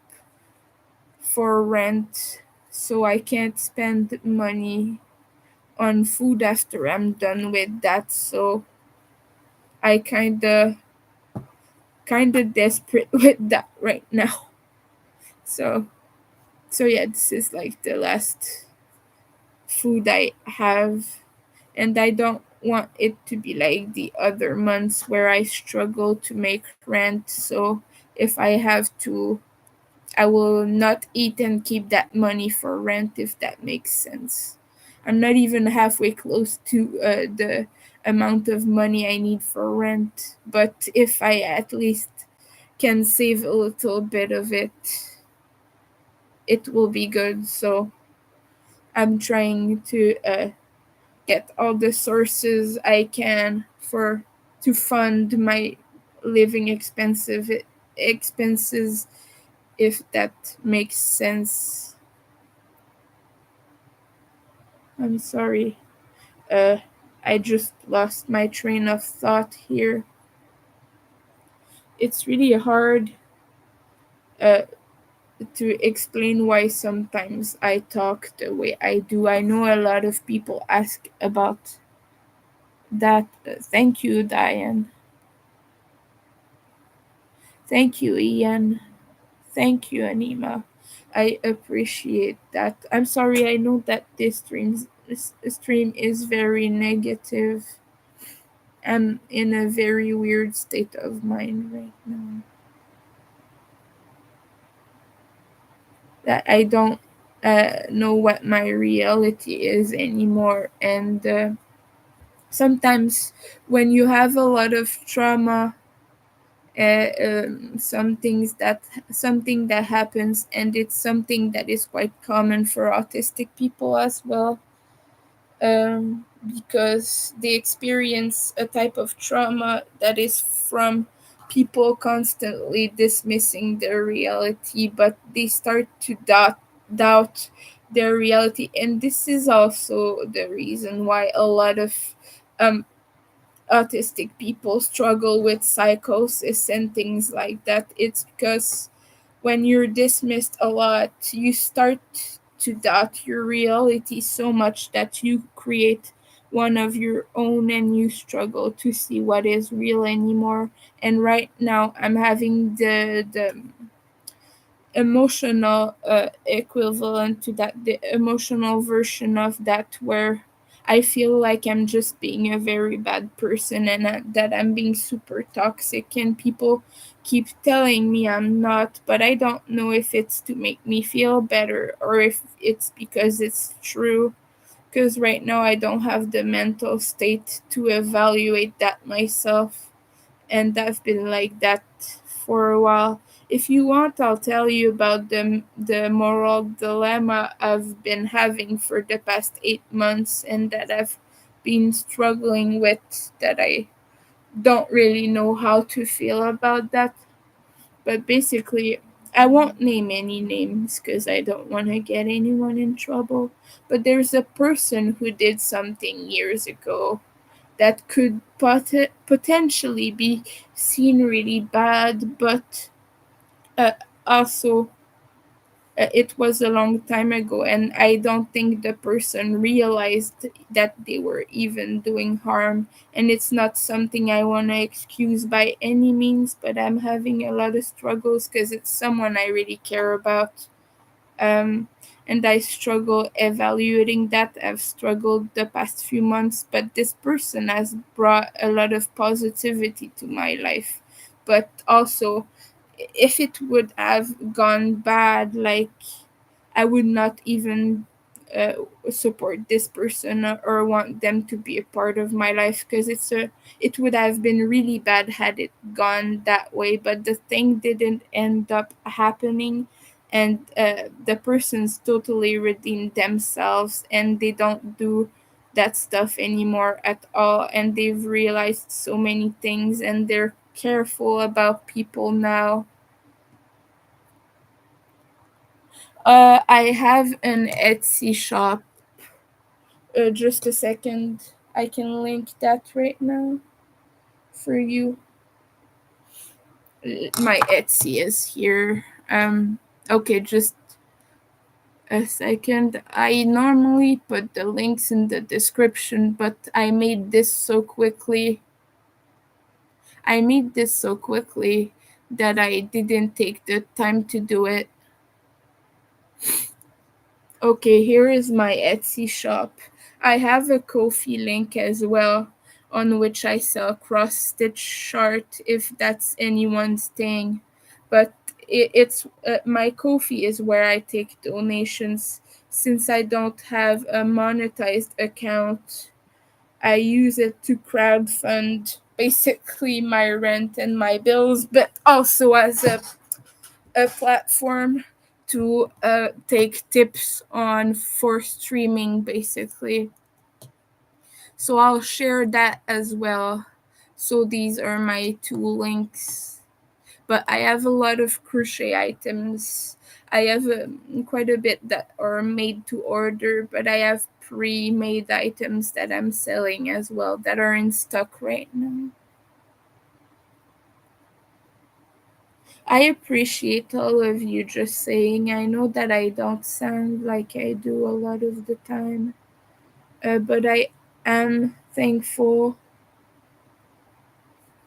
for rent, so I can't spend money on food after I'm done with that. So I kinda desperate with that right now. So yeah, this is like the last food I have, and I don't want it to be like the other months where I struggle to make rent. So if I have to, I will not eat and keep that money for rent, if that makes sense. I'm not even halfway close to the amount of money I need for rent, but if I at least can save a little bit of it, it will be good. So I'm trying to get all the sources I can for to fund my living expenses, if that makes sense. I'm sorry. Uh I just lost my train of thought here. It's really hard uh to explain why sometimes I talk the way I do. I know a lot of people ask about that. Thank you, Diane. Thank you, Ian. Thank you, Anima. I appreciate that. I'm sorry, I know that this stream is very negative. I'm in a very weird state of mind right now. That I don't know what my reality is anymore. And sometimes when you have a lot of trauma, something that happens, and it's something that is quite common for autistic people as well, because they experience a type of trauma that is from people constantly dismissing their reality, but they start to doubt their reality. And this is also the reason why a lot of um, autistic people struggle with psychosis and things like that. It's because when you're dismissed a lot, you start to doubt your reality so much that you create one of your own, and you struggle to see what is real anymore. And right now I'm having the emotional equivalent to that, the emotional version of that, where I feel like I'm just being a very bad person, and that I'm being super toxic, and people keep telling me I'm not, but I don't know if it's to make me feel better or if it's because it's true, because right now I don't have the mental state to evaluate that myself, and I've been like that for a while. If you want, I'll tell you about the moral dilemma I've been having for the past 8 months, and that I've been struggling with, that I don't really know how to feel about that. But basically, I won't name any names because I don't want to get anyone in trouble. But there's a person who did something years ago that could potentially be seen really bad, but uh, also It was a long time ago, and I don't think the person realized that they were even doing harm. And it's not something I want to excuse by any means, but I'm having a lot of struggles because it's someone I really care about. um, and I struggle evaluating that. I've struggled the past few months, but this person has brought a lot of positivity to my life. But also, if it would have gone bad, like, I would not even uh, support this person or want them to be a part of my life, because it would have been really bad had it gone that way. But the thing didn't end up happening, and the persons totally redeemed themselves, and they don't do that stuff anymore at all, and they've realized so many things, and they're careful about people now. I have an Etsy shop. Just a second. I can link that right now for you. My Etsy is here. Okay, just a second. I normally put the links in the description, but I made this so quickly. That I didn't take the time to do it. Okay, here is my Etsy shop. I have a Ko-fi link as well, on which I sell cross stitch short, if that's anyone's thing. But it's my Ko-fi is where I take donations. Since I don't have a monetized account, I use it to crowdfund basically my rent and my bills, but also as a platform to take tips on for streaming, basically. So I'll share that as well. So these are my two links. But I have a lot of crochet items. I have quite a bit that are made to order, but I have pre-made items that I'm selling as well that are in stock right now. I appreciate all of you just saying. I know that I don't sound like I do a lot of the time, but I am thankful.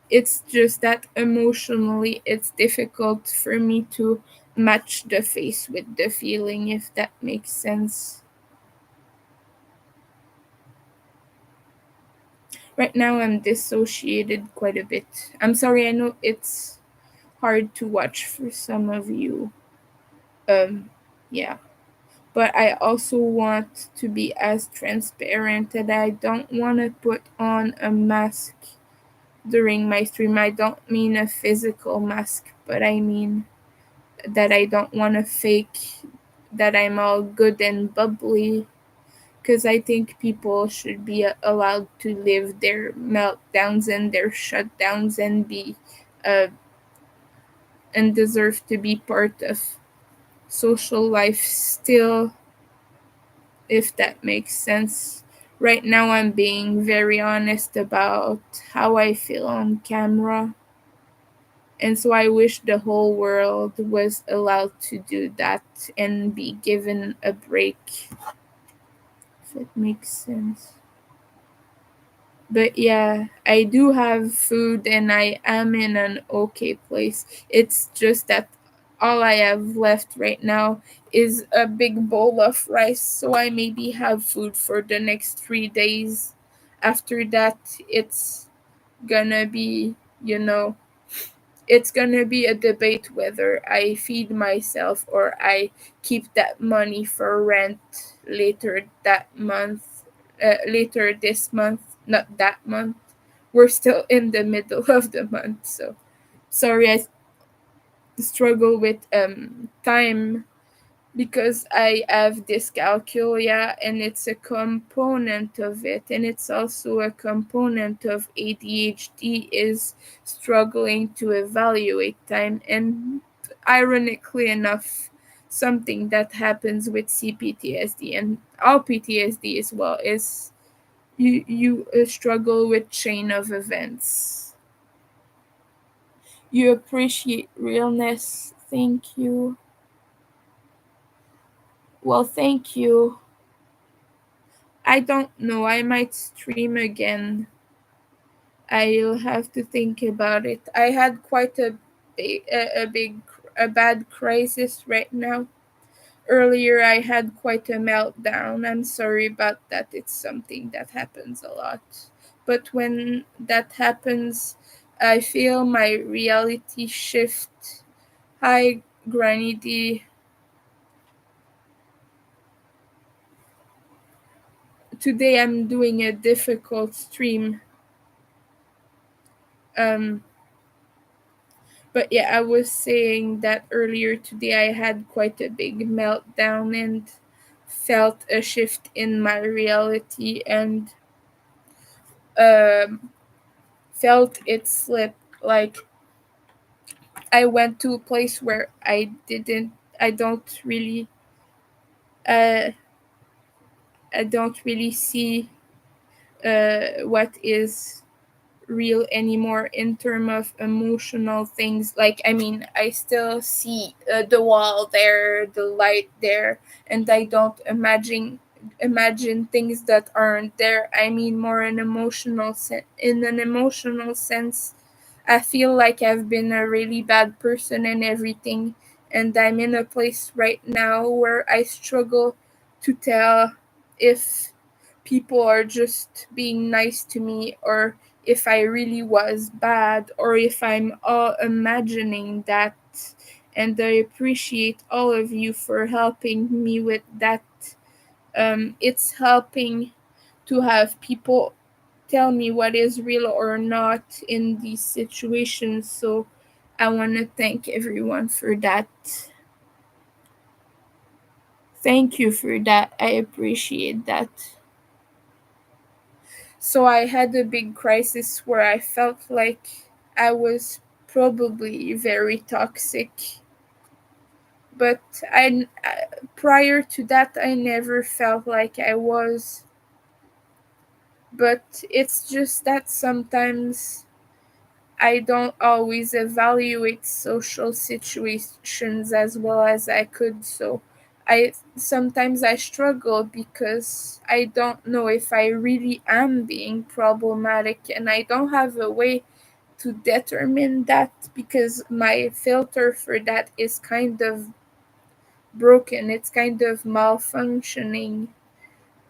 It's just that emotionally it's difficult for me to match the face with the feeling, if that makes sense. Right now I'm dissociated quite a bit. I'm sorry, I know it's hard to watch for some of you. Yeah. But I also want to be as transparent that I don't want to put on a mask during my stream. I don't mean a physical mask, but I mean that I don't want to fake that I'm all good and bubbly, because I think people should be allowed to live their meltdowns and their shutdowns and be uh, and deserve to be part of social life still, if that makes sense. Right now, I'm being very honest about how I feel on camera. And so I wish the whole world was allowed to do that and be given a break, if it makes sense. But yeah, I do have food and I am in an okay place. It's just that all I have left right now is a big bowl of rice, so I maybe have food for the next 3 days. After that, it's gonna be, you know, it's gonna be a debate whether I feed myself or I keep that money for rent later this month, not that month. We're still in the middle of the month, so sorry I struggle with time, because I have dyscalculia and it's a component of it, and it's also a component of ADHD is struggling to evaluate time. And ironically enough, something that happens with CPTSD and all PTSD as well is you struggle with chain of events. You appreciate realness. Thank you. Well, thank you. I don't know. I might stream again. I'll have to think about it. I had quite a bad crisis right now. Earlier, I had quite a meltdown. I'm sorry about that. It's something that happens a lot. But when that happens, I feel my reality shift. Hi, Granny D. Today I'm doing a difficult stream. Um, but yeah, I was saying that earlier today I had quite a big meltdown and felt a shift in my reality and um, felt it slip. Like I went to a place where I don't really, uh, I don't really see what is real anymore in terms of emotional things. Like, I mean, I still see the wall there, the light there, and I don't imagine things that aren't there. I mean, more an in an emotional sense. I feel like I've been a really bad person and everything, and I'm in a place right now where I struggle to tell if people are just being nice to me or if I really was bad or if I'm all imagining that. And I appreciate all of you for helping me with that. It's helping to have people tell me what is real or not in these situations. So I want to thank everyone for that. Thank you for that. I appreciate that. So I had a big crisis where I felt like I was probably very toxic. But prior to that, I never felt like I was. But it's just that sometimes I don't always evaluate social situations as well as I could. So I sometimes I struggle because I don't know if I really am being problematic and I don't have a way to determine that because my filter for that is kind of broken. It's kind of malfunctioning.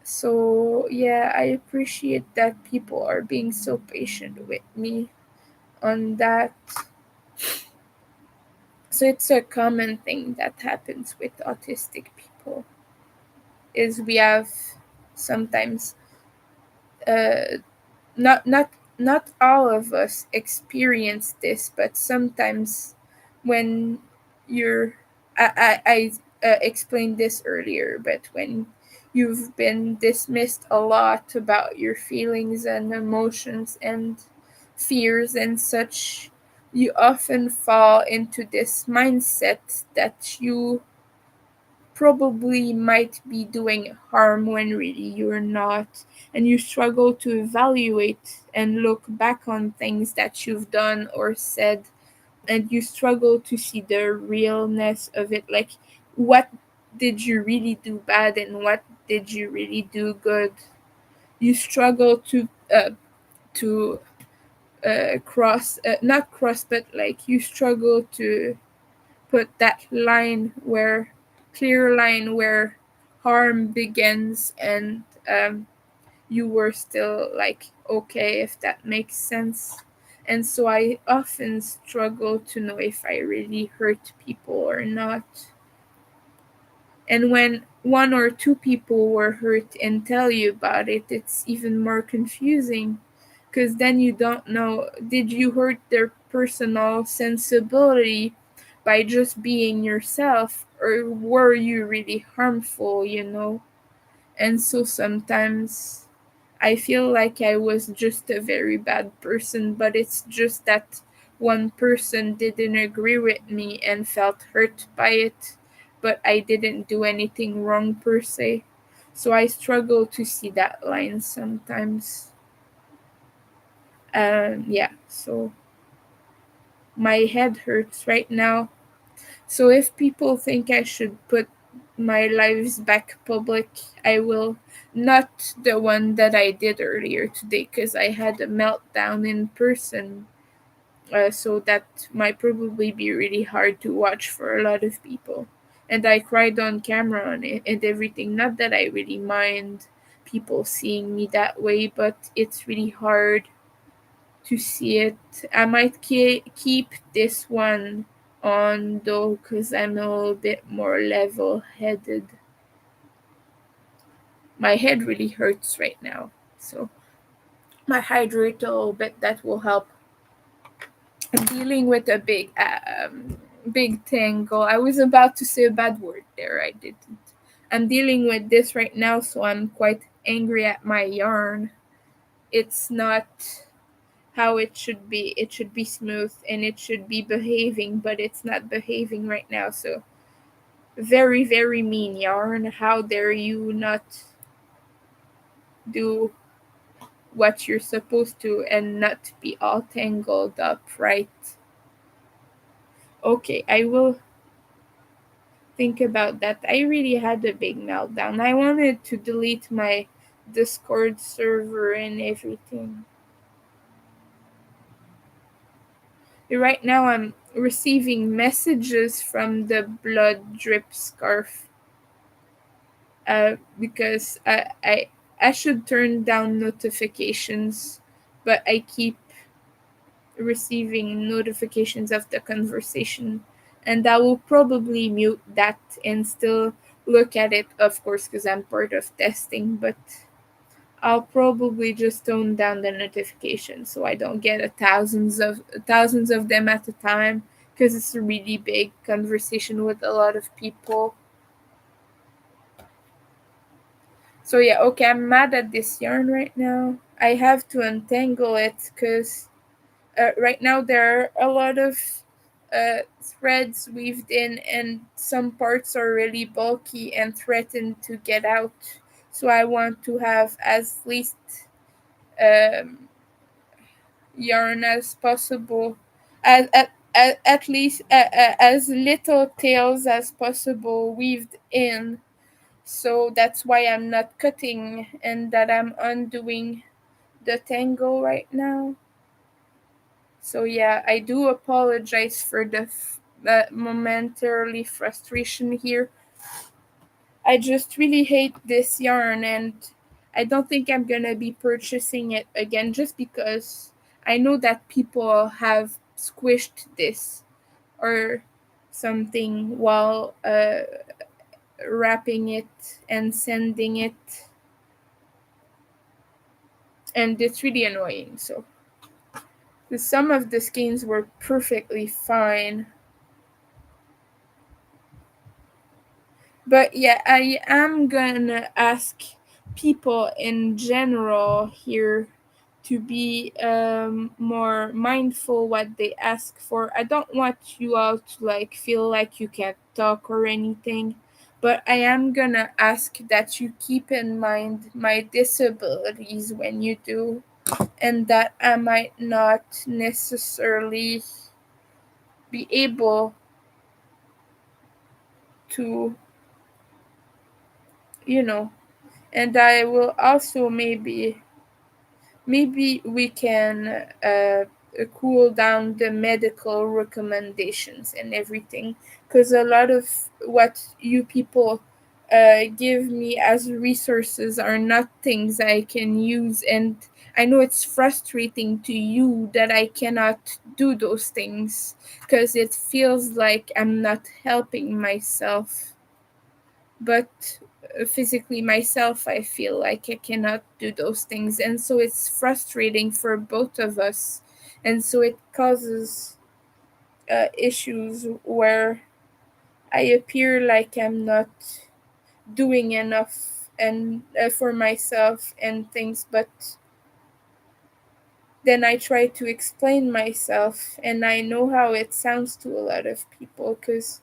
So yeah, I appreciate that people are being so patient with me on that. So it's a common thing that happens with autistic people is we have sometimes uh, not all of us experience this, but sometimes when you're I explained this earlier, but when you've been dismissed a lot about your feelings and emotions and fears and such, you often fall into this mindset that you probably might be doing harm when really you're not, and you struggle to evaluate and look back on things that you've done or said, and you struggle to see the realness of it. Like, what did you really do bad and what did you really do good? You struggle to cross, not cross, but like you struggle to put that line where clear line where harm begins and you were still like okay, if that makes sense. And so I often struggle to know if I really hurt people or not. And when one or two people were hurt and tell you about it, it's even more confusing because then you don't know, did you hurt their personal sensibility by just being yourself, or were you really harmful, you know? And so sometimes I feel like I was just a very bad person, but it's just that one person didn't agree with me and felt hurt by it, but I didn't do anything wrong per se. So I struggle to see that line sometimes. Yeah, so my head hurts right now. So if people think I should put my lives back public. I will not the one that I did earlier today because I had a meltdown in person. So that might probably be really hard to watch for a lot of people. And I cried on camera on it and everything. Not that I really mind people seeing me that way, but it's really hard to see it. I might keep this one on though, because I'm a little bit more level headed. My head really hurts right now, so my hydrate a little bit. That will help. I'm dealing with a big tangle. I was about to say a bad word there. I didn't. I'm dealing with this right now, so I'm quite angry at my yarn. It's not how it should be. It should be smooth and it should be behaving, but it's not behaving right now. So very, very mean yarn. How dare you not do what you're supposed to and not be all tangled up, right? Okay, I will think about that. I really had a big meltdown. I wanted to delete my Discord server and everything. Right now, I'm receiving messages from the blood drip scarf because I should turn down notifications, but I keep receiving notifications of the conversation, and I will probably mute that and still look at it, of course, because I'm part of testing, but I'll probably just tone down the notifications so I don't get thousands of them at a time because it's a really big conversation with a lot of people. So yeah, okay, I'm mad at this yarn right now. I have to untangle it because right now there are a lot of threads weaved in, and some parts are really bulky and threaten to get out. So I want to have as least um, yarn as possible, at least as little tails as possible weaved in. So that's why I'm not cutting and that I'm undoing the tangle right now. So yeah, I do apologize for the momentarily frustration here. I just really hate this yarn and I don't think I'm gonna be purchasing it again just because I know that people have squished this or something while wrapping it and sending it, and it's really annoying. So some of the skeins were perfectly fine. But yeah, I am gonna ask people in general here to be more mindful what they ask for. I don't want you all to like feel like you can't talk or anything, but I am gonna ask that you keep in mind my disabilities when you do, and that I might not necessarily be able to, you know, and I will also maybe we can cool down the medical recommendations and everything, because a lot of what you people give me as resources are not things I can use, and I know it's frustrating to you that I cannot do those things because it feels like I'm not helping myself, but physically myself I feel like I cannot do those things, and so it's frustrating for both of us, and so it causes issues where I appear like I'm not doing enough and for myself and things, but then I try to explain myself, and I know how it sounds to a lot of people because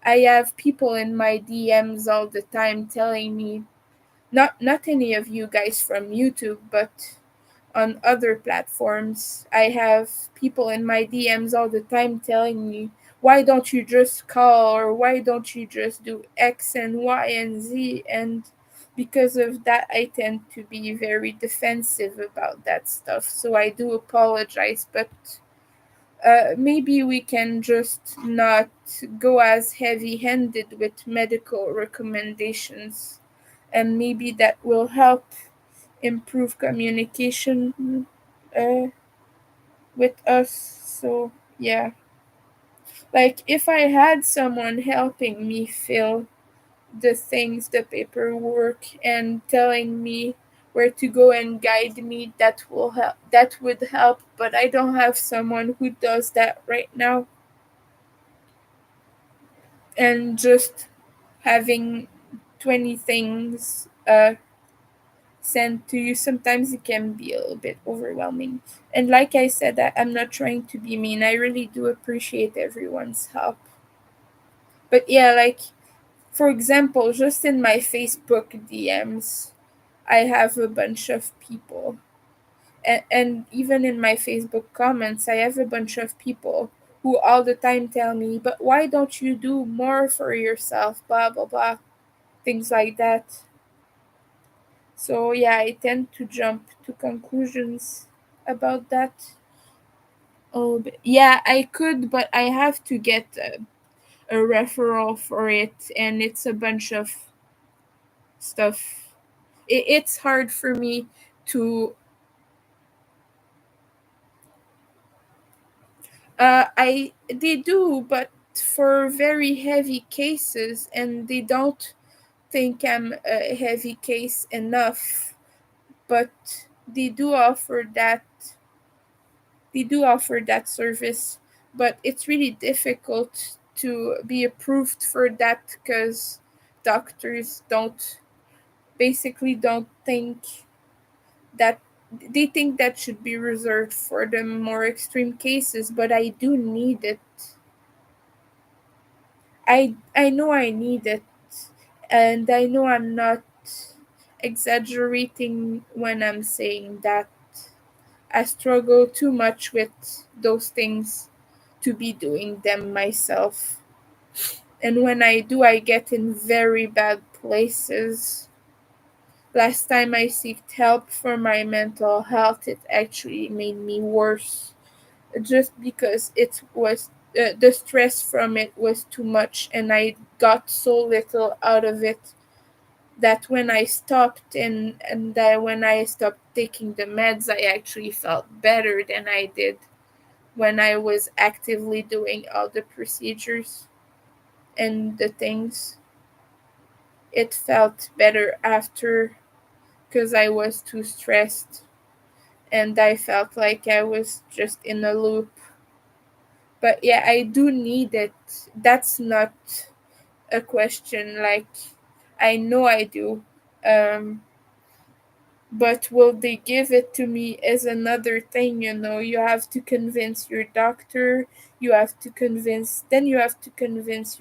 I have people in my DMs all the time telling me, not any of you guys from YouTube, but on other platforms, I have people in my DMs all the time telling me, why don't you just call, or why don't you just do X and Y and Z? And because of that, I tend to be very defensive about that stuff. So I do apologize, but maybe we can just not go as heavy handed with medical recommendations, and maybe that will help improve communication uh, with us. So, yeah. Like, if I had someone helping me fill the things, the paperwork, and telling me where to go and guide me, that will help. That would help, but I don't have someone who does that right now. And just having 20 things sent to you, sometimes it can be a little bit overwhelming. And like I said, I'm not trying to be mean. I really do appreciate everyone's help. But yeah, like, for example, just in my Facebook DMs, I have a bunch of people. And even in my Facebook comments, I have a bunch of people who all the time tell me, but why don't you do more for yourself? Blah, blah, blah. Things like that. So yeah, I tend to jump to conclusions about that. Oh, yeah, I could, but I have to get a referral for it, and it's a bunch of stuff. It's hard for me to. I They do, but for very heavy cases, and they don't think I'm a heavy case enough. But they do offer that they do offer that service, but it's really difficult to be approved for that because doctors don't think that they think that should be reserved for the more extreme cases, but I do need it. I know I need it, and I know I'm not exaggerating when I'm saying that I struggle too much with those things to be doing them myself. And when I do, I get in very bad places. Last time I sought help for my mental health, it actually made me worse. Just because the stress from it was too much, and I got so little out of it that when I stopped and that when I stopped taking the meds, I actually felt better than I did when I was actively doing all the procedures and the things. It felt better after because I was too stressed and I felt like I was just in a loop. But yeah, I do need it. That's not a question. Like, I know I do. Um, but will they give it to me is another thing, you know. You have to convince your doctor, you have to convince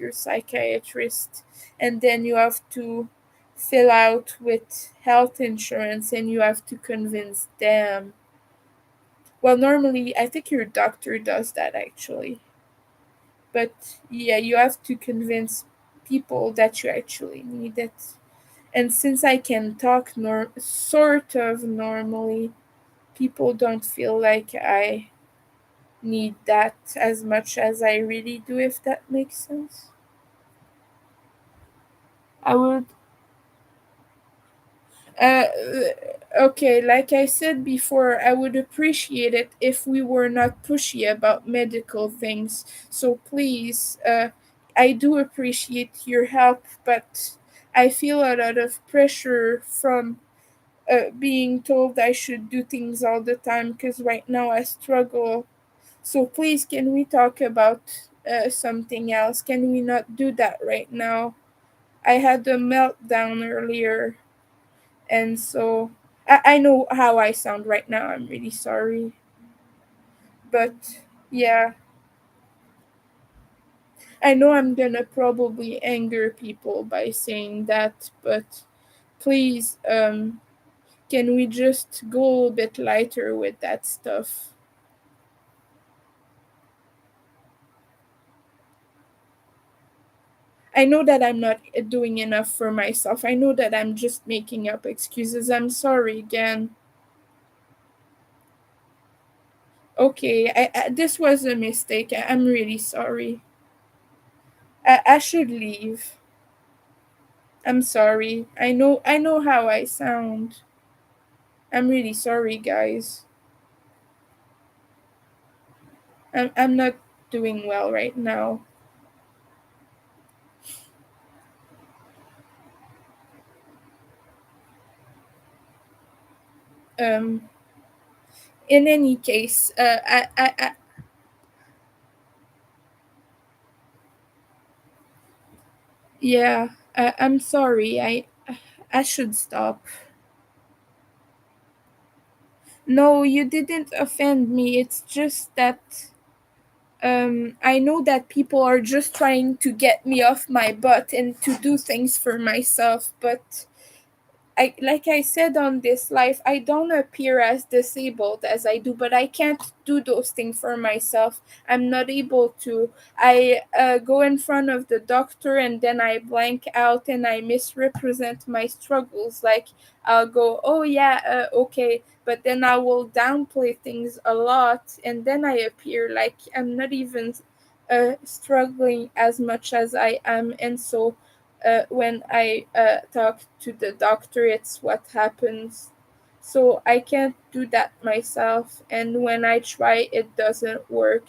your psychiatrist, and then you have to fill out with health insurance and you have to convince them. Well, normally I think your doctor does that actually. But yeah, you have to convince people that you actually need it. And since I can talk sort of normally, people don't feel like I need that as much as I really do, if that makes sense. I would uh okay, like I said before, I would appreciate it if we were not pushy about medical things. So please, I do appreciate your help, but I feel a lot of pressure from being told I should do things all the time because right now I struggle. So please, can we talk about something else? Can we not do that right now? I had a meltdown earlier, and so I know how I sound right now. I'm really sorry. But yeah, I know I'm gonna probably anger people by saying that, but please, can we just go a bit lighter with that stuff? I know that I'm not doing enough for myself. I know that I'm just making up excuses. I'm sorry again. Okay, this was a mistake. I'm really sorry. I should leave. I'm sorry. I know how I sound. I'm really sorry, guys. I'm not doing well right now. Um in any case, yeah, I'm sorry. I should stop. No, you didn't offend me. It's just that I know that people are just trying to get me off my butt and to do things for myself, but I, like I said on this live, I don't appear as disabled as I do, but I can't do those things for myself. I'm not able to. I go in front of the doctor and then I blank out and I misrepresent my struggles. Like I'll go, oh yeah, okay, but then I will downplay things a lot, and then I appear like I'm not even struggling as much as I am, and so when I talk to the doctor, it's what happens. So I can't do that myself, and when I try, it doesn't work,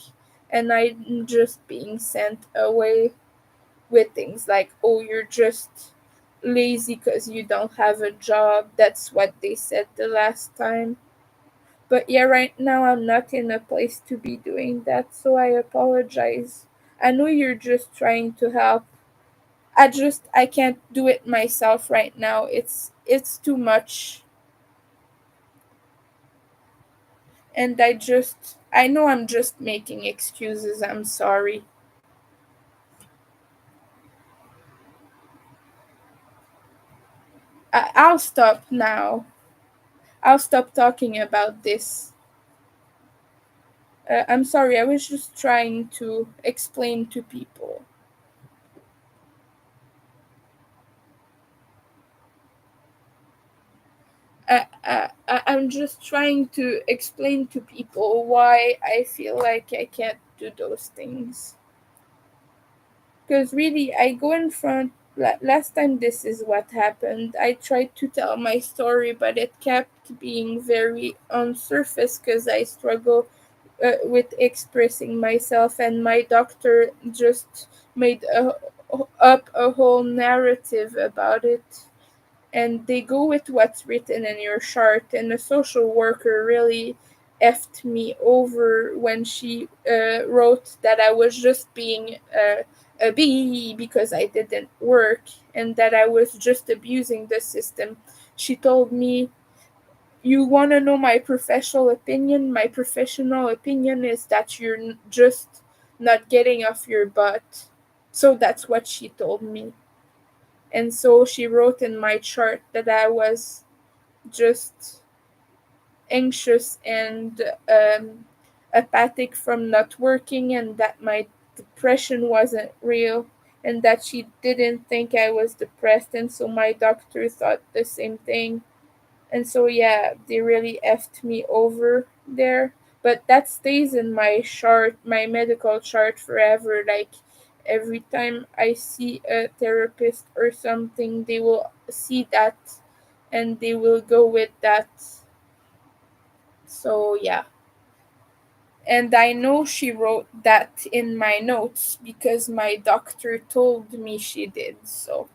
and I'm just being sent away with things like, oh, you're just lazy because you don't have a job. That's what they said the last time. But yeah, right now I'm not in a place to be doing that, so I apologize. I know you're just trying to help. I can't do it myself right now. It's too much, and I know I'm just making excuses. I'm sorry. I'll stop now. I'll stop talking about this. I'm sorry. I was just trying to explain to people. I'm just trying to explain to people why I feel like I can't do those things. Because really, I go in front. Last time, this is what happened. I tried to tell my story, but it kept being very on surface because I struggle with expressing myself, and my doctor just made up a whole narrative about it, and they go with what's written in your chart. And the social worker really effed me over when she wrote that I was just being a bee because I didn't work, and that I was just abusing the system. She told me, you want to know my professional opinion? My professional opinion is that you're just not getting off your butt. So that's what she told me. And so she wrote in my chart that I was just anxious and apathic from not working, and that my depression wasn't real, and that she didn't think I was depressed, and so my doctor thought the same thing. And so yeah, they really effed me over there. But that stays in my chart, my medical chart forever. Like every time I see a therapist or something, they will see that and they will go with that. So yeah. And I know she wrote that in my notes because my doctor told me she did. So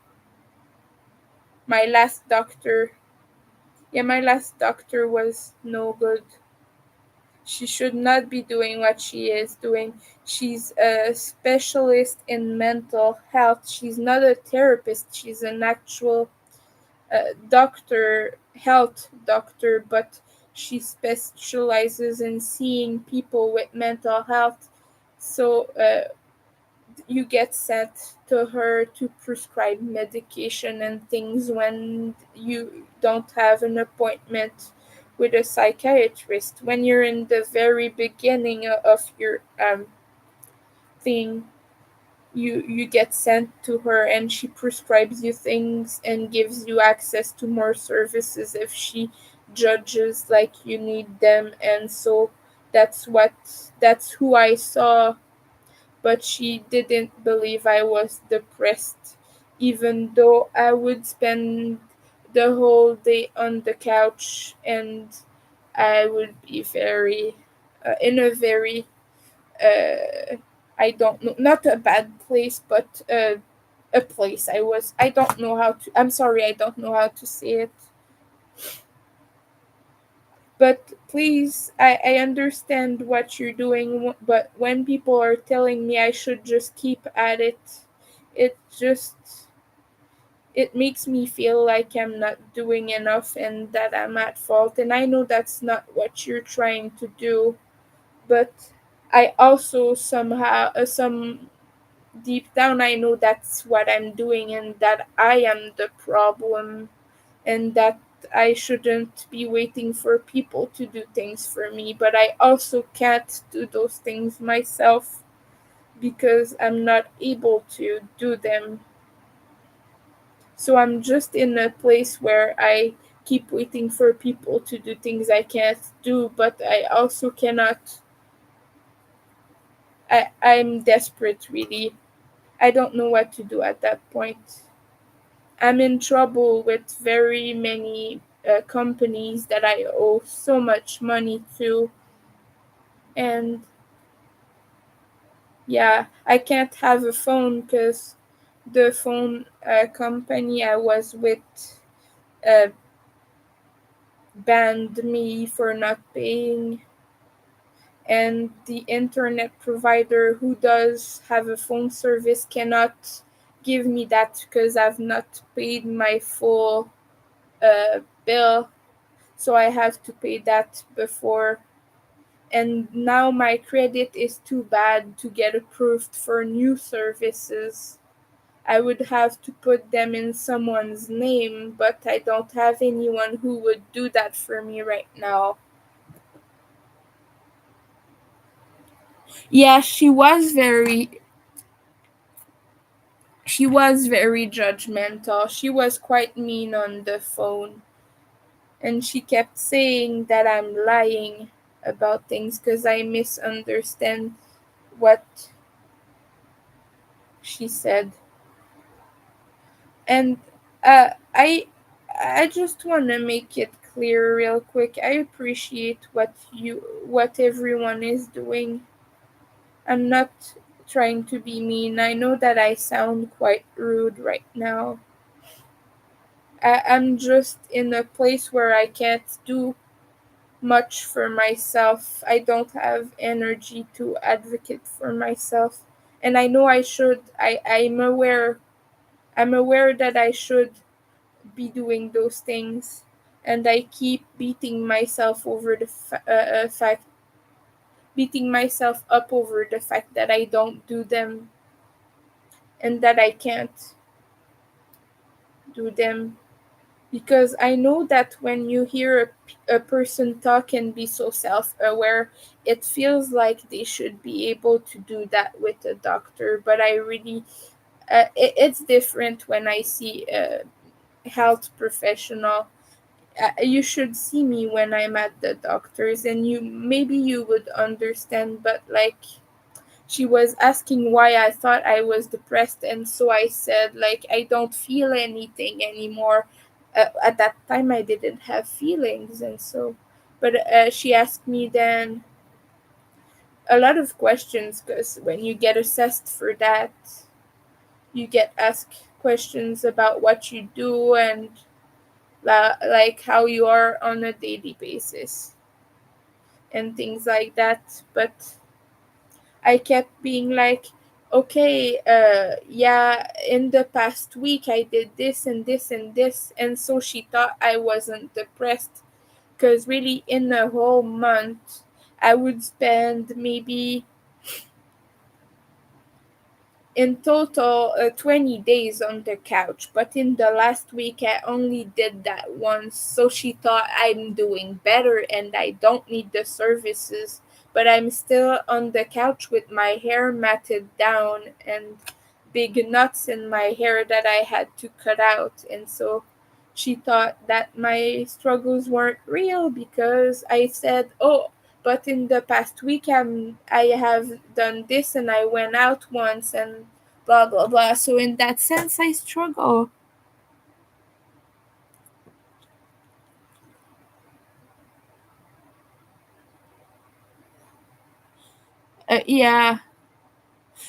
my last doctor, yeah, my last doctor was no good. She should not be doing what she is doing. She's a specialist in mental health. She's not a therapist. She's an actual doctor, health doctor, but she specializes in seeing people with mental health. So you get sent to her to prescribe medication and things when you don't have an appointment with a psychiatrist, when you're in the very beginning of your thing. you get sent to her, and she prescribes you things and gives you access to more services if she judges like you need them. And so that's what that's who I saw. But she didn't believe I was depressed, even though I would spend the whole day on the couch, and I would be very in a very uh, I don't know, not a bad place, but a place I don't know how to, I'm sorry, I don't know how to say it. But please, I understand what you're doing, but when people are telling me I should just keep at it, it just it makes me feel like I'm not doing enough and that I'm at fault. And I know that's not what you're trying to do, but I also somehow some deep down I know that's what I'm doing and that I am the problem, and that I shouldn't be waiting for people to do things for me. But I also can't do those things myself because I'm not able to do them. So I'm just in a place where I keep waiting for people to do things I can't do, but I also cannot. I'm desperate, really. I don't know what to do at that point. I'm in trouble with very many companies that I owe so much money to, and yeah, I can't have a phone because the phone company I was with uh, banned me for not paying, and the internet provider who does have a phone service cannot give me that because I've not paid my full bill, so I have to pay that before. And now my credit is too bad to get approved for new services. I would have to put them in someone's name, but I don't have anyone who would do that for me right now. Yeah, she was very judgmental. She was quite mean on the phone, and she kept saying that I'm lying about things because I misunderstand what she said. And I just want to make it clear real quick. I appreciate what everyone is doing. I'm not trying to be mean. I know that I sound quite rude right now. I'm just in a place where I can't do much for myself. I don't have energy to advocate for myself. And I know I should. I'm aware that I should be doing those things, and I keep beating myself up over the fact that I don't do them and that I can't do them, because I know that when you hear a person talk and be so self-aware, it feels like they should be able to do that with a doctor. But I really it's different when I see a health professional. You should see me when I'm at the doctor's, and you would understand. But like, she was asking why I thought I was depressed, and so I said like I don't feel anything anymore. At that time I didn't have feelings, and so but she asked me then a lot of questions, because when you get assessed for that, you get asked questions about what you do and like how you are on a daily basis and things like that. But I kept being like, okay, yeah, in the past week I did this and this and this. And so she thought I wasn't depressed. Because really, in a whole month, I would spend maybe in total 20 days on the couch. But in the last week, I only did that once. So she thought I'm doing better and I don't need the services. But I'm still on the couch with my hair matted down, and big knots in my hair that I had to cut out. And so she thought that my struggles weren't real because I said, "Oh, but in the past week I have done this and I went out once and blah blah blah." So in that sense I struggle. Yeah.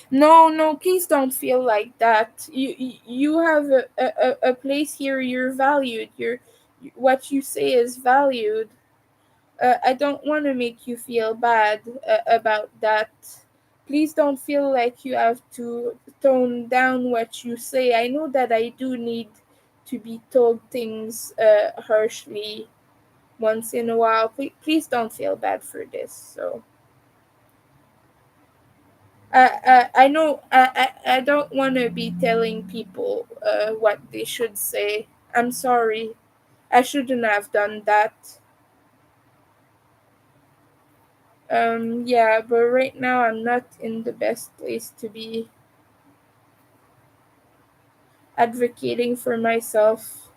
No, no, please don't feel like that. You have a place here. You're valued. What you say is valued. I don't want to make you feel bad about that. Please don't feel like you have to tone down what you say. I know that I do need to be told things harshly once in a while. Please don't feel bad for this. So. I know I don't want to be telling people what they should say. I'm sorry. I shouldn't have done that. Yeah, but right now I'm not in the best place to be advocating for myself.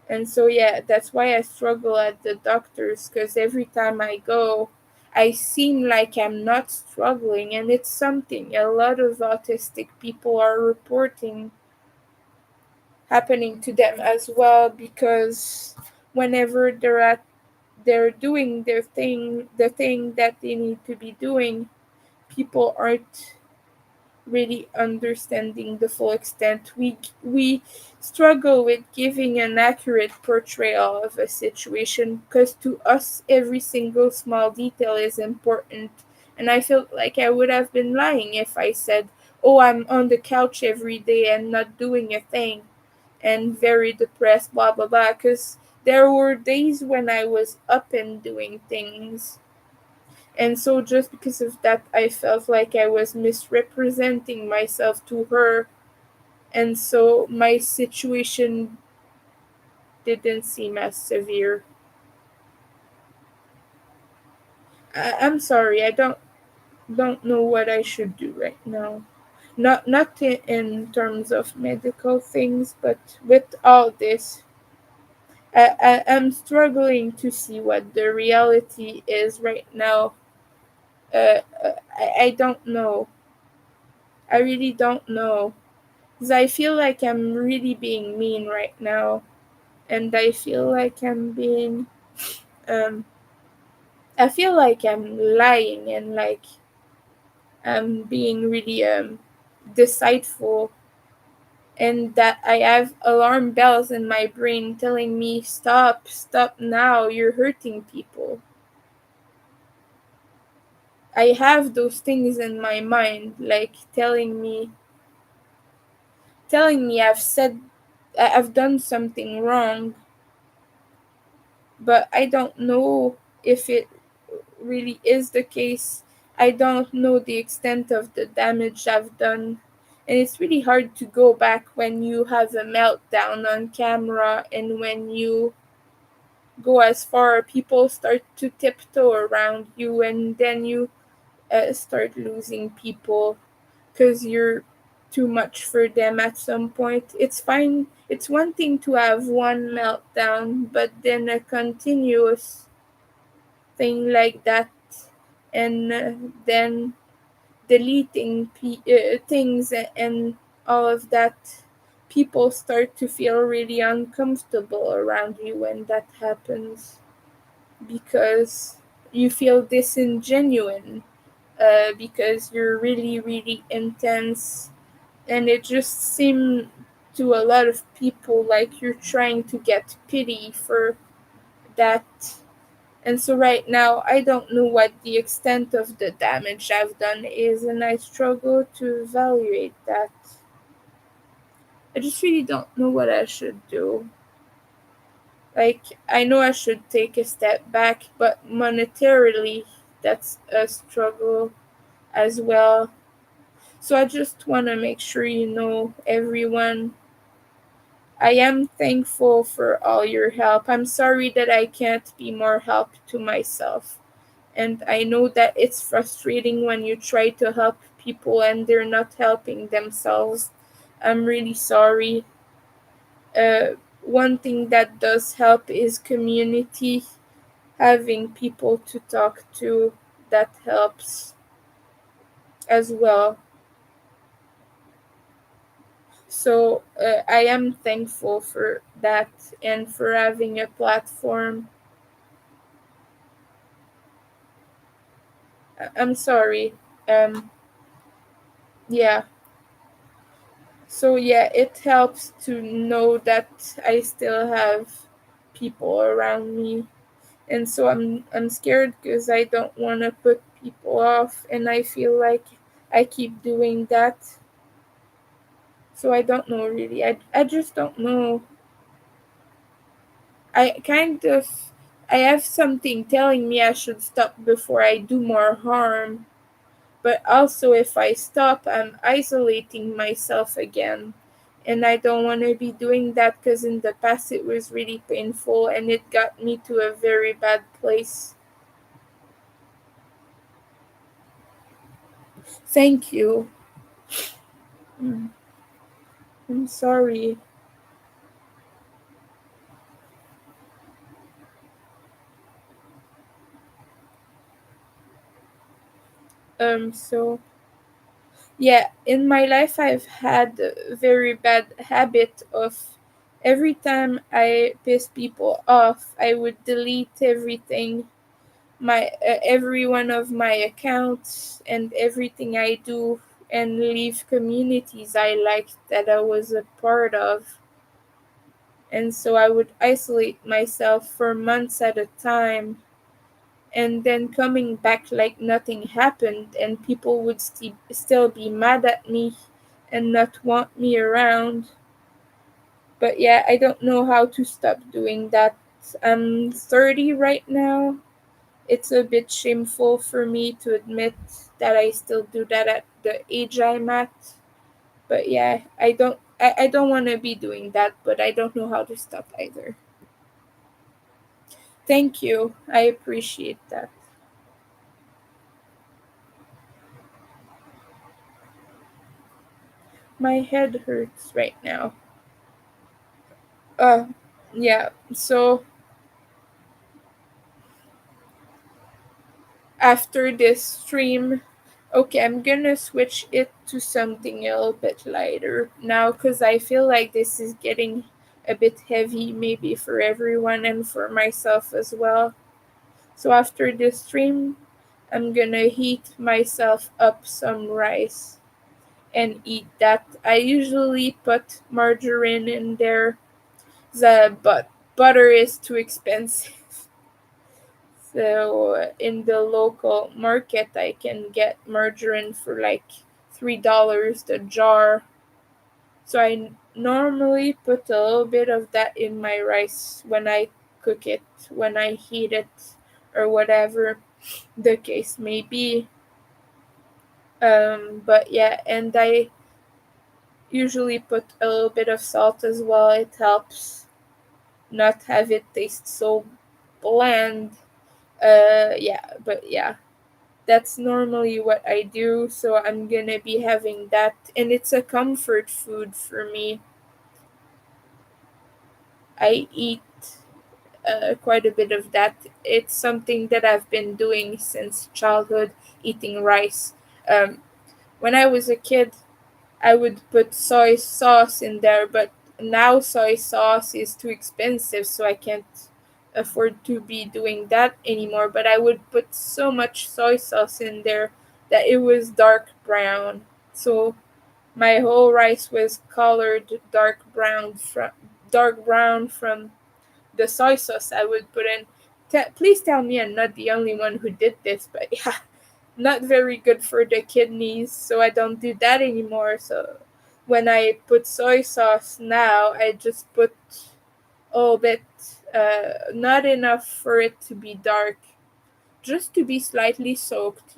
And so, yeah, that's why I struggle at the doctors because every time I go, I seem like I'm not struggling, and it's something a lot of autistic people are reporting happening to them as well because whenever they're doing their thing, the thing that they need to be doing, people aren't really understanding the full extent. We struggle with giving an accurate portrayal of a situation because to us every single small detail is important. And I felt like I would have been lying if I said, "Oh, I'm on the couch every day and not doing a thing and very depressed, blah blah blah," because there were days when I was up and doing things. And so just because of that I felt like I was misrepresenting myself to her, and so my situation didn't seem as severe. I'm sorry, I don't know what I should do right now. Not in terms of medical things, but with all this I'm struggling to see what the reality is right now. I don't know. I really don't know. Because I feel like I'm really being mean right now. And I feel like I'm being. Um, I feel like I'm lying and like I'm being really deceitful. And that I have alarm bells in my brain telling me, "Stop, stop now, you're hurting people." I have those things in my mind, like telling me I've done something wrong, but I don't know if it really is the case. I don't know the extent of the damage I've done. And it's really hard to go back when you have a meltdown on camera, and when you go as far, people start to tiptoe around you, and then you start losing people because you're too much for them at some point. It's fine. It's one thing to have one meltdown, but then a continuous thing like that, and then deleting things and all of that. People start to feel really uncomfortable around you when that happens because you feel disingenuine because you're really, really intense, and it just seemed to a lot of people like you're trying to get pity for that. And so right now, I don't know what the extent of the damage I've done is, and I struggle to evaluate that. I just really don't know what I should do. Like, I know I should take a step back, but monetarily, that's a struggle as well. So I just want to make sure you know, everyone, I am thankful for all your help. I'm sorry that I can't be more help to myself. And I know that it's frustrating when you try to help people and they're not helping themselves, I'm really sorry. One thing that does help is community, having people to talk to, that helps as well. So I am thankful for that and for having a platform. I'm sorry. Um, yeah. So yeah, it helps to know that I still have people around me, and so I'm scared because I don't want to put people off, and I feel like I keep doing that. So I don't know really. I just don't know. I kind of I have something telling me I should stop before I do more harm. But also, if I stop, I'm isolating myself again. And I don't want to be doing that because in the past it was really painful and it got me to a very bad place. Thank you. Mm, I'm sorry. So yeah, in my life I've had a very bad habit of every time I piss people off, I would delete everything, my every one of my accounts and everything I do, and leave communities I liked that I was a part of. And so I would isolate myself for months at a time, and then coming back like nothing happened, and people would still be mad at me and not want me around. But yeah, I don't know how to stop doing that. I'm 30 right now. It's a bit shameful for me to admit that I still do that at the age I'm at. But yeah, I don't want to be doing that, but I don't know how to stop either. Thank you. I appreciate that. My head hurts right now. Uh yeah. So after this stream, okay, I'm gonna switch it to something a little bit lighter now because I feel like this is getting a bit heavy, maybe for everyone and for myself as well. So after this stream, I'm gonna heat myself up some rice and eat that. I usually put margarine in there, but butter is too expensive. So in the local market, I can get margarine for like $3 the jar. So I normally put a little bit of that in my rice when I cook it, when I heat it, or whatever the case may be. But yeah, and I usually put a little bit of salt as well. It helps not have it taste so bland. Yeah, but yeah, that's normally what I do, so I'm gonna be having that, and it's a comfort food for me. I eat quite a bit of that. It's something that I've been doing since childhood, eating rice. Um, when I was a kid, I would put soy sauce in there, but now soy sauce is too expensive, so I can't afford to be doing that anymore. But I would put so much soy sauce in there that it was dark brown. So my whole rice was colored dark brown from the soy sauce I would put in. Please tell me I'm not the only one who did this, but yeah, not very good for the kidneys, so I don't do that anymore. So when I put soy sauce now, I just put a little bit, not enough for it to be dark, just to be slightly soaked.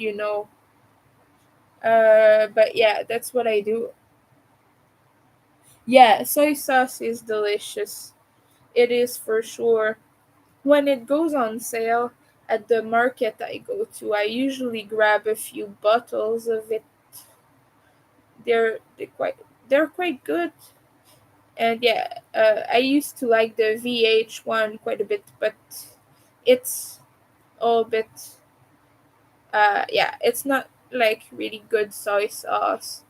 But yeah, that's what I do. Yeah, soy sauce is delicious. It is for sure. When it goes on sale at the market I go to, I usually grab a few bottles of it. they're quite good. And yeah, I used to like the VH one quite a bit, but it's all a bit yeah, it's not like really good soy sauce.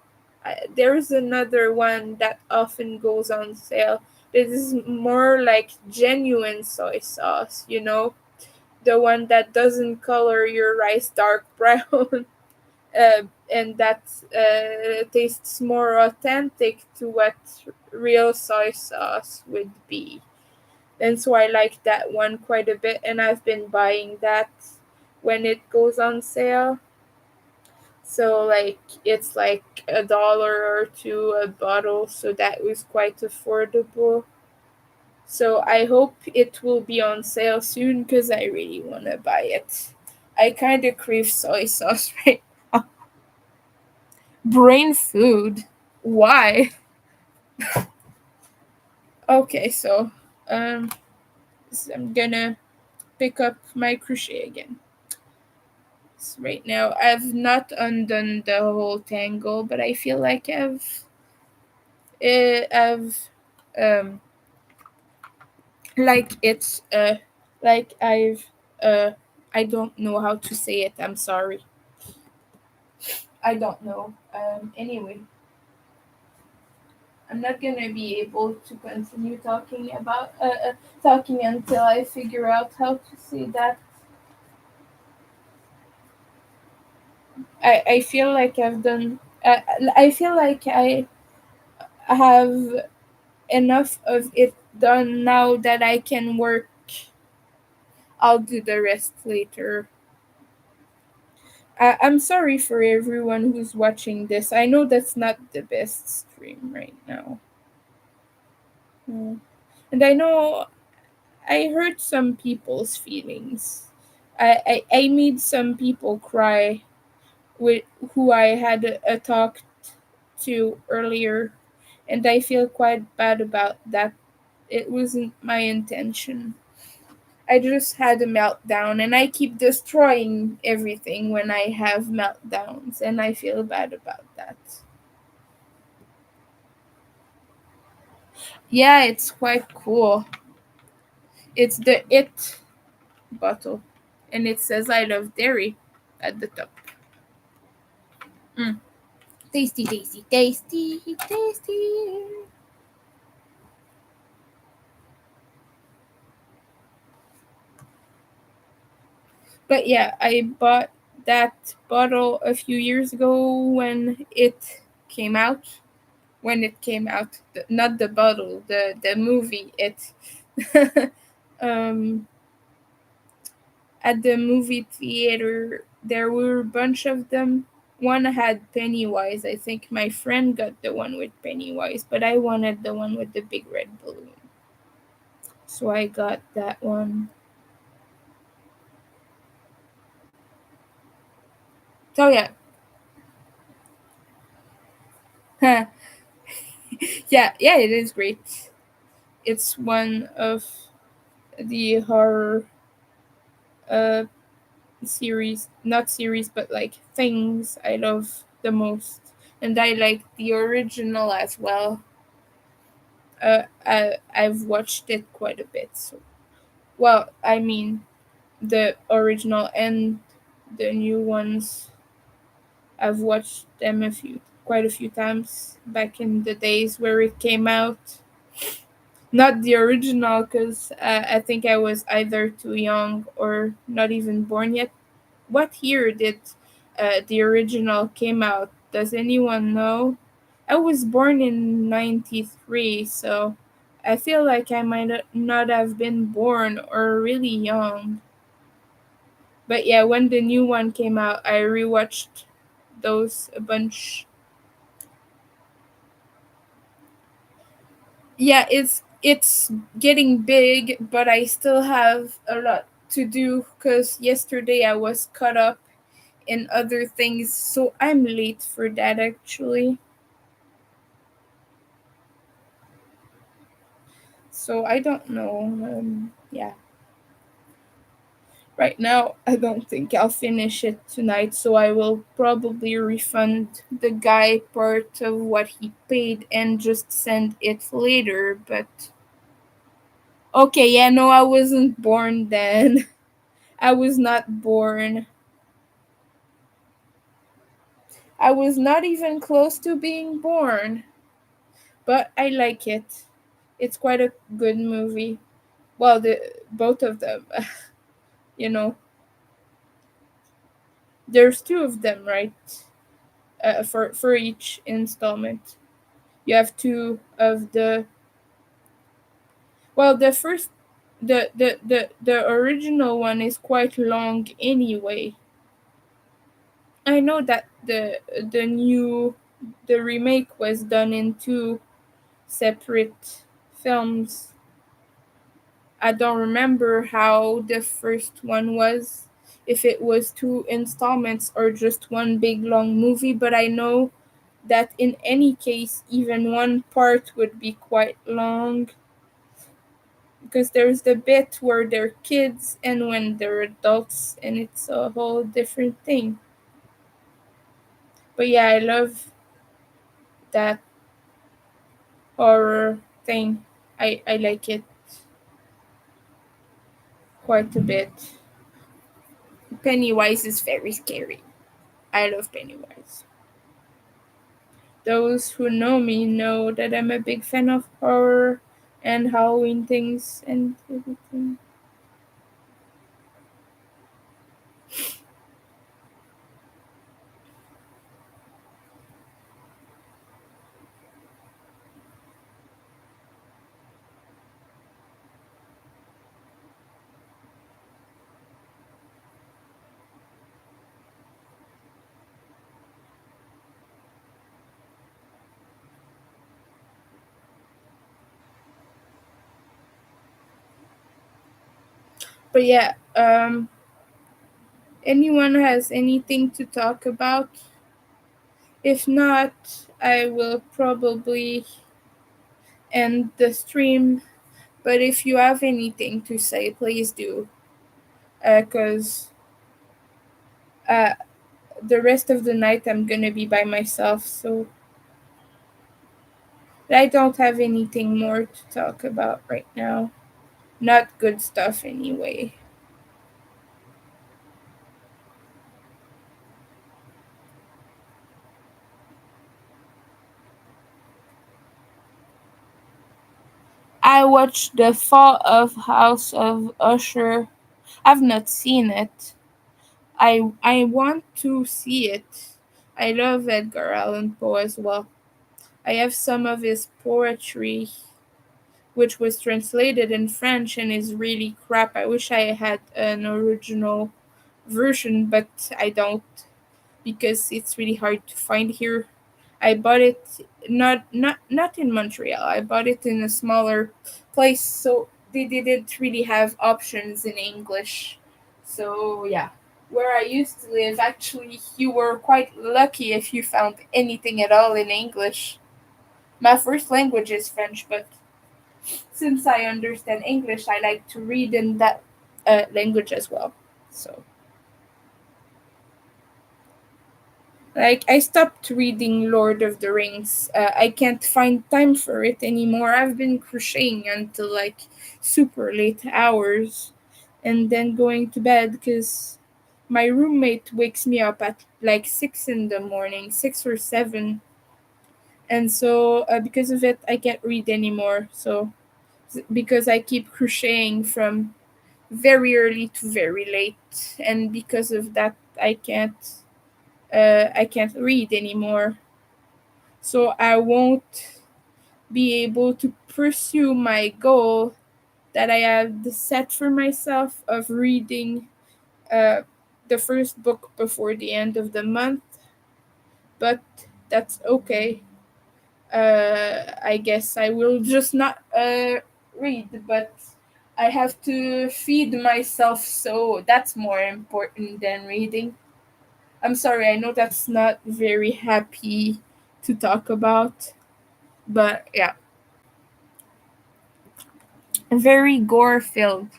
There's another one that often goes on sale. This is more like genuine soy sauce, the one that doesn't color your rice dark brown, and that tastes more authentic to what real soy sauce would be. And so I like that one quite a bit, and I've been buying that when it goes on sale. So like it's like $1 or two a bottle, so that was quite affordable. So I hope it will be on sale soon because I really want to buy it. I kind of crave soy sauce right now. Brain food. Why? Okay, so um, I'm gonna pick up my crochet again. So right now, I've not undone the whole tangle, but I feel like I've um, like it's like uh, I don't know how to say it. I'm sorry. I don't know. Anyway, I'm not gonna be able to continue talking until I figure out how to say that. I feel like I've done. I feel like I have enough of it done now that I can work. I'll do the rest later. I'm sorry for everyone who's watching this. I know that's not the best stream right now. Mm. And I know I hurt some people's feelings. I made some people cry with who I had a talk to earlier, and I feel quite bad about that. It wasn't my intention. I just had a meltdown, and I keep destroying everything when I have meltdowns, and I feel bad about that. Yeah, it's quite cool. It's the It bottle, and it says "I love dairy" at the top. Mm. Tasty, tasty, tasty, tasty. But yeah, I bought that bottle a few years ago when it came out. When it came out, not the bottle, the movie. It um, at the movie theater, there were a bunch of them. One had Pennywise. I think my friend got the one with Pennywise, but I wanted the one with the big red balloon. So I got that one. So yeah. Yeah, it is great. It's one of the horror uh series, not series, but like things I love the most. And I like the original as well. I've watched it quite a bit. So, well, I mean, the original and the new ones. I've watched them quite a few times back in the days where it came out. Not the original, because I think I was either too young or not even born yet. What year did the original came out? Does anyone know? I was born in '93, so I feel like I might not have been born or really young. But yeah, when the new one came out, I rewatched those a bunch. Yeah, it's getting big, but I still have a lot to do because yesterday I was caught up in other things, so I'm late for that actually. So I don't know. Yeah, Right now, I don't think I'll finish it tonight, so I will probably refund the guy part of what he paid and just send it later. But okay, yeah, no, I wasn't born then. I was not born. I was not even close to being born. But I like it. It's quite a good movie. Well, the both of them, you know, there's two of them, right? For each installment, you have two of the. Well, the first, the original one is quite long anyway. I know that the remake was done in two separate films. I don't remember how the first one was, if it was two installments or just one big long movie, but I know that in any case, even one part would be quite long because there's the bit where they're kids and when they're adults, and it's a whole different thing. But yeah, I love that horror thing. I like it quite a bit. Pennywise is very scary. I love Pennywise. Those who know me know that I'm a big fan of horror and Halloween things and everything. But yeah, anyone has anything to talk about? If not, I will probably end the stream. But if you have anything to say, please do. Because uh, the rest of the night I'm gonna be by myself, so I don't have anything more to talk about right now. Not good stuff anyway. I watched The Fall of House of Usher. I've not seen it. I want to see it. I love Edgar Allan Poe as well. I have some of his poetry, which was translated in French and is really crap. I wish I had an original version, but I don't because it's really hard to find here. I bought it not in Montreal. I bought it in a smaller place, so they didn't really have options in English. So yeah, where I used to live, actually, you were quite lucky if you found anything at all in English. My first language is French, but since I understand English, I like to read in that language as well. So. Like, I stopped reading Lord of the Rings. I can't find time for it anymore. I've been crocheting until like super late hours and then going to bed because my roommate wakes me up at like 6 in the morning, 6 or 7. And so, because of it, I can't read anymore. So, because I keep crocheting from very early to very late. And because of that, I can't read anymore. So I won't be able to pursue my goal that I have set for myself of reading uh, the first book before the end of the month. But that's okay. I guess I will just not read, but I have to feed myself, so that's more important than reading. I'm sorry, I know that's not very happy to talk about, but yeah, very gore filled.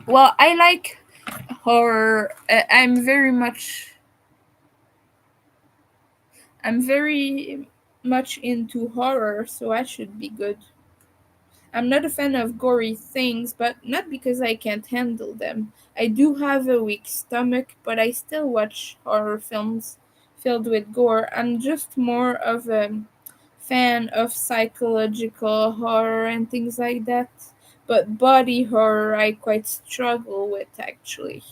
Well, I like horror. I'm very much into horror, so I should be good. I'm not a fan of gory things, but not because I can't handle them. I do have a weak stomach, but I still watch horror films filled with gore. I'm just more of a fan of psychological horror and things like that. But body horror, I quite struggle with actually.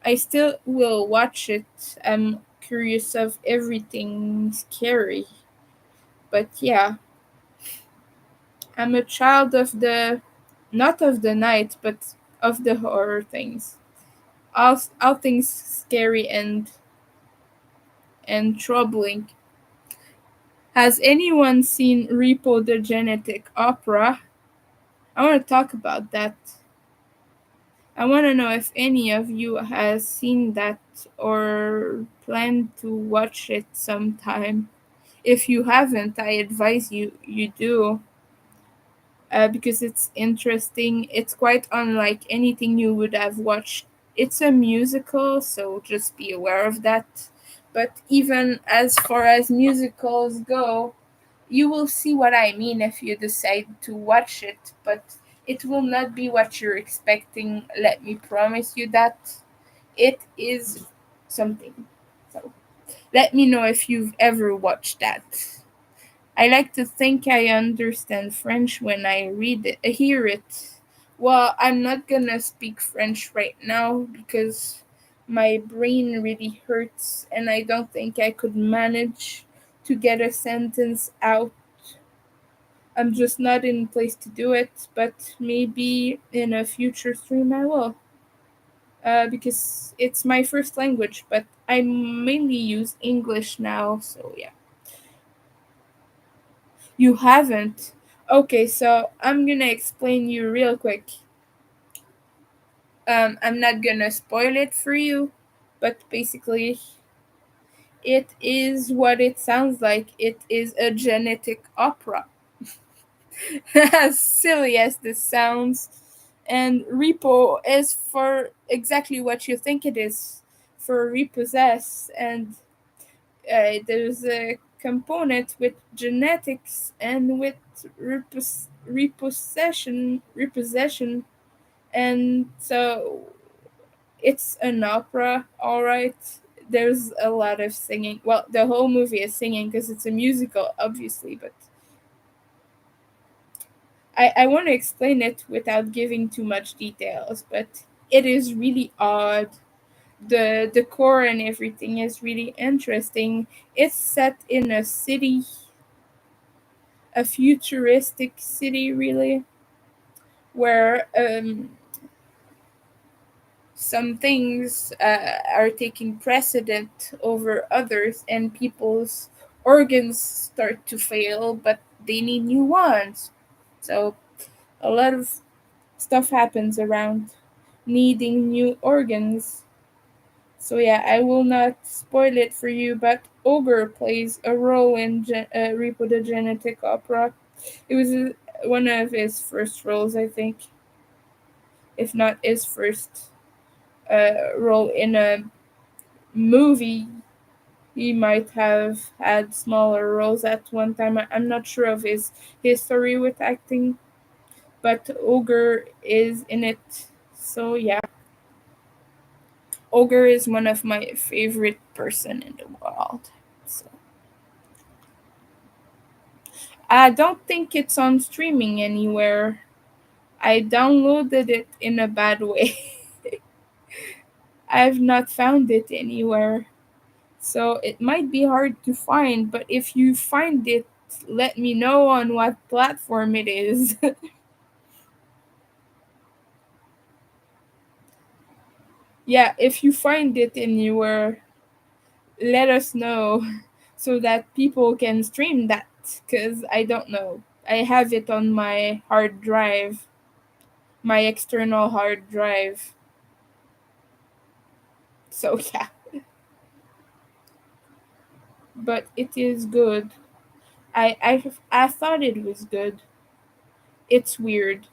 I still will watch it. I'm curious of everything scary. But yeah, I'm a child of the not of the night, but of the horror things. All things scary and troubling. Has anyone seen Repo the Genetic Opera? I want to talk about that. I want to know if any of you has seen that or plan to watch it sometime. If you haven't, I advise you do. Because it's interesting. It's quite unlike anything you would have watched. It's a musical, so just be aware of that. But even as far as musicals go, you will see what I mean if you decide to watch it, but it will not be what you're expecting. Let me promise you that. It is something. So let me know if you've ever watched that. I like to think I understand French when I hear it. Well, I'm not gonna speak French right now because my brain really hurts and I don't think I could manage to get a sentence out. I'm just not in place to do it, but maybe in a future stream I will. Because it's my first language, but I mainly use English now, so yeah. You haven't? Okay, so I'm gonna explain you real quick. I'm not gonna spoil it for you, but basically, it is what it sounds like. It is a genetic opera. As silly as this sounds. And repo is for exactly what you think it is, for repossess. And there's a component with genetics and with repossession, and so it's an opera, all right. There's a lot of singing. Well, the whole movie is singing because it's a musical, obviously, but I want to explain it without giving too much details, but it is really odd. The decor and everything is really interesting. It's set in a city, a futuristic city, really, where some things are taking precedent over others, and people's organs start to fail, but they need new ones. So a lot of stuff happens around needing new organs. So yeah, I will not spoil it for you, but Ogre plays a role in Repo the Genetic Opera. It was one of his first roles, I think, if not his first role in a movie. He might have had smaller roles at one time. I'm not sure of his history with acting, but Ogre is in it. So yeah, Ogre is one of my favorite person in the world. So I don't think it's on streaming anywhere. I downloaded it in a bad way. I've not found it anywhere. So it might be hard to find, but if you find it, let me know on what platform it is. Yeah, if you find it anywhere, let us know so that people can stream that because I don't know. I have it on my hard drive, my external hard drive. So yeah, but it is good. I thought it was good. It's weird.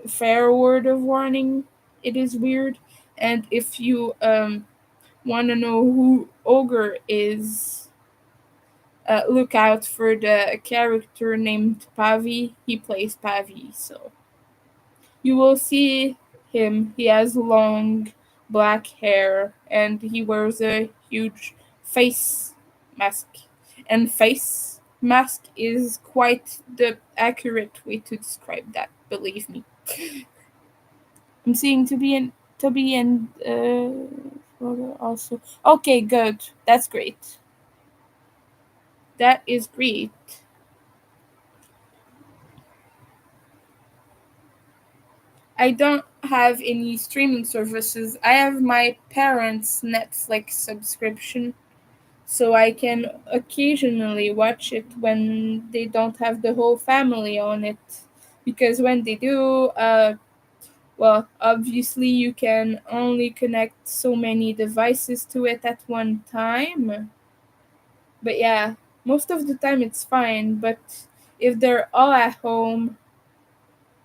fair word of warning, it is weird. And if you want to know who Ogre is, look out for the character named Pavi. He plays Pavi, so you will see him. He has long black hair and he wears a huge face mask. And face mask is quite the accurate way to describe that, believe me. I'm seeing Toby and Frodo also. Okay, good. That's great. That is great. I don't have any streaming services. I have my parents' Netflix subscription, so I can occasionally watch it when they don't have the whole family on it. Because when they do, well, obviously you can only connect so many devices to it at one time. But yeah, most of the time it's fine. But if they're all at home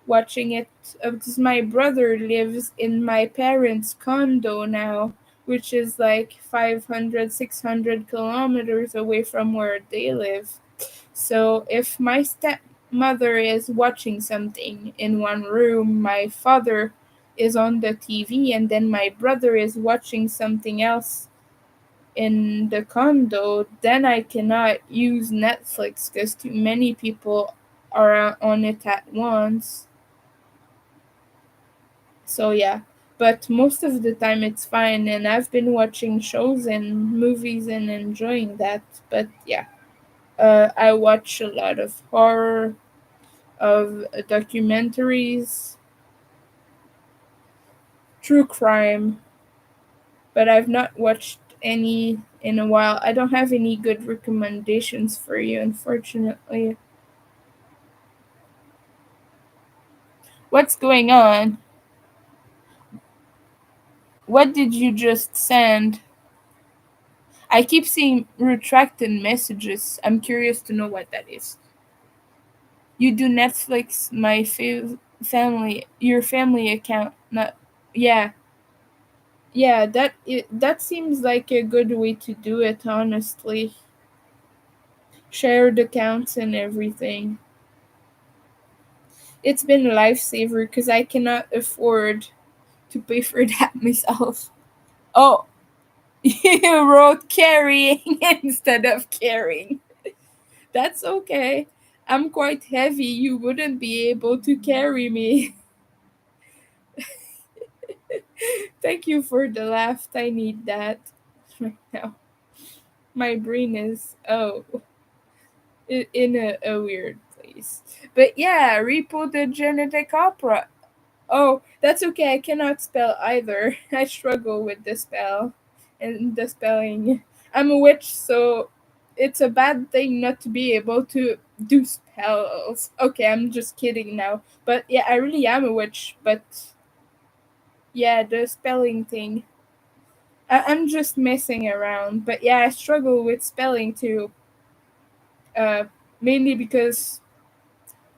watching it, because my brother lives in my parents' condo now, which is like 500, 600 kilometers away from where they live. So if my stepmother is watching something in one room, my father is on the TV, and then my brother is watching something else in the condo, then I cannot use Netflix because too many people are on it at once. So yeah, but most of the time it's fine, and I've been watching shows and movies and enjoying that. But yeah, I watch a lot of horror, of documentaries, true crime, but I've not watched any in a while. I don't have any good recommendations for you, unfortunately. What's going on? What did you just send? I keep seeing retracted messages. I'm curious to know what that is. You do Netflix, my family, your family account. Not, yeah, yeah. That seems like a good way to do it. Honestly, shared accounts and everything. It's been a lifesaver because I cannot afford to pay for that myself. Oh, you wrote carrying instead of caring. That's okay. I'm quite heavy. You wouldn't be able to carry me. Thank you for the laugh. I need that right now. My brain is in a weird place. But yeah, Repo the Genetic Opera. Oh, that's okay. I cannot spell either. I struggle with the spell and the spelling. I'm a witch, so it's a bad thing not to be able to do spells. Okay, I'm just kidding now. But yeah, I really am a witch. But yeah, the spelling thing. I'm just messing around. But yeah, I struggle with spelling too. Uh, Mainly because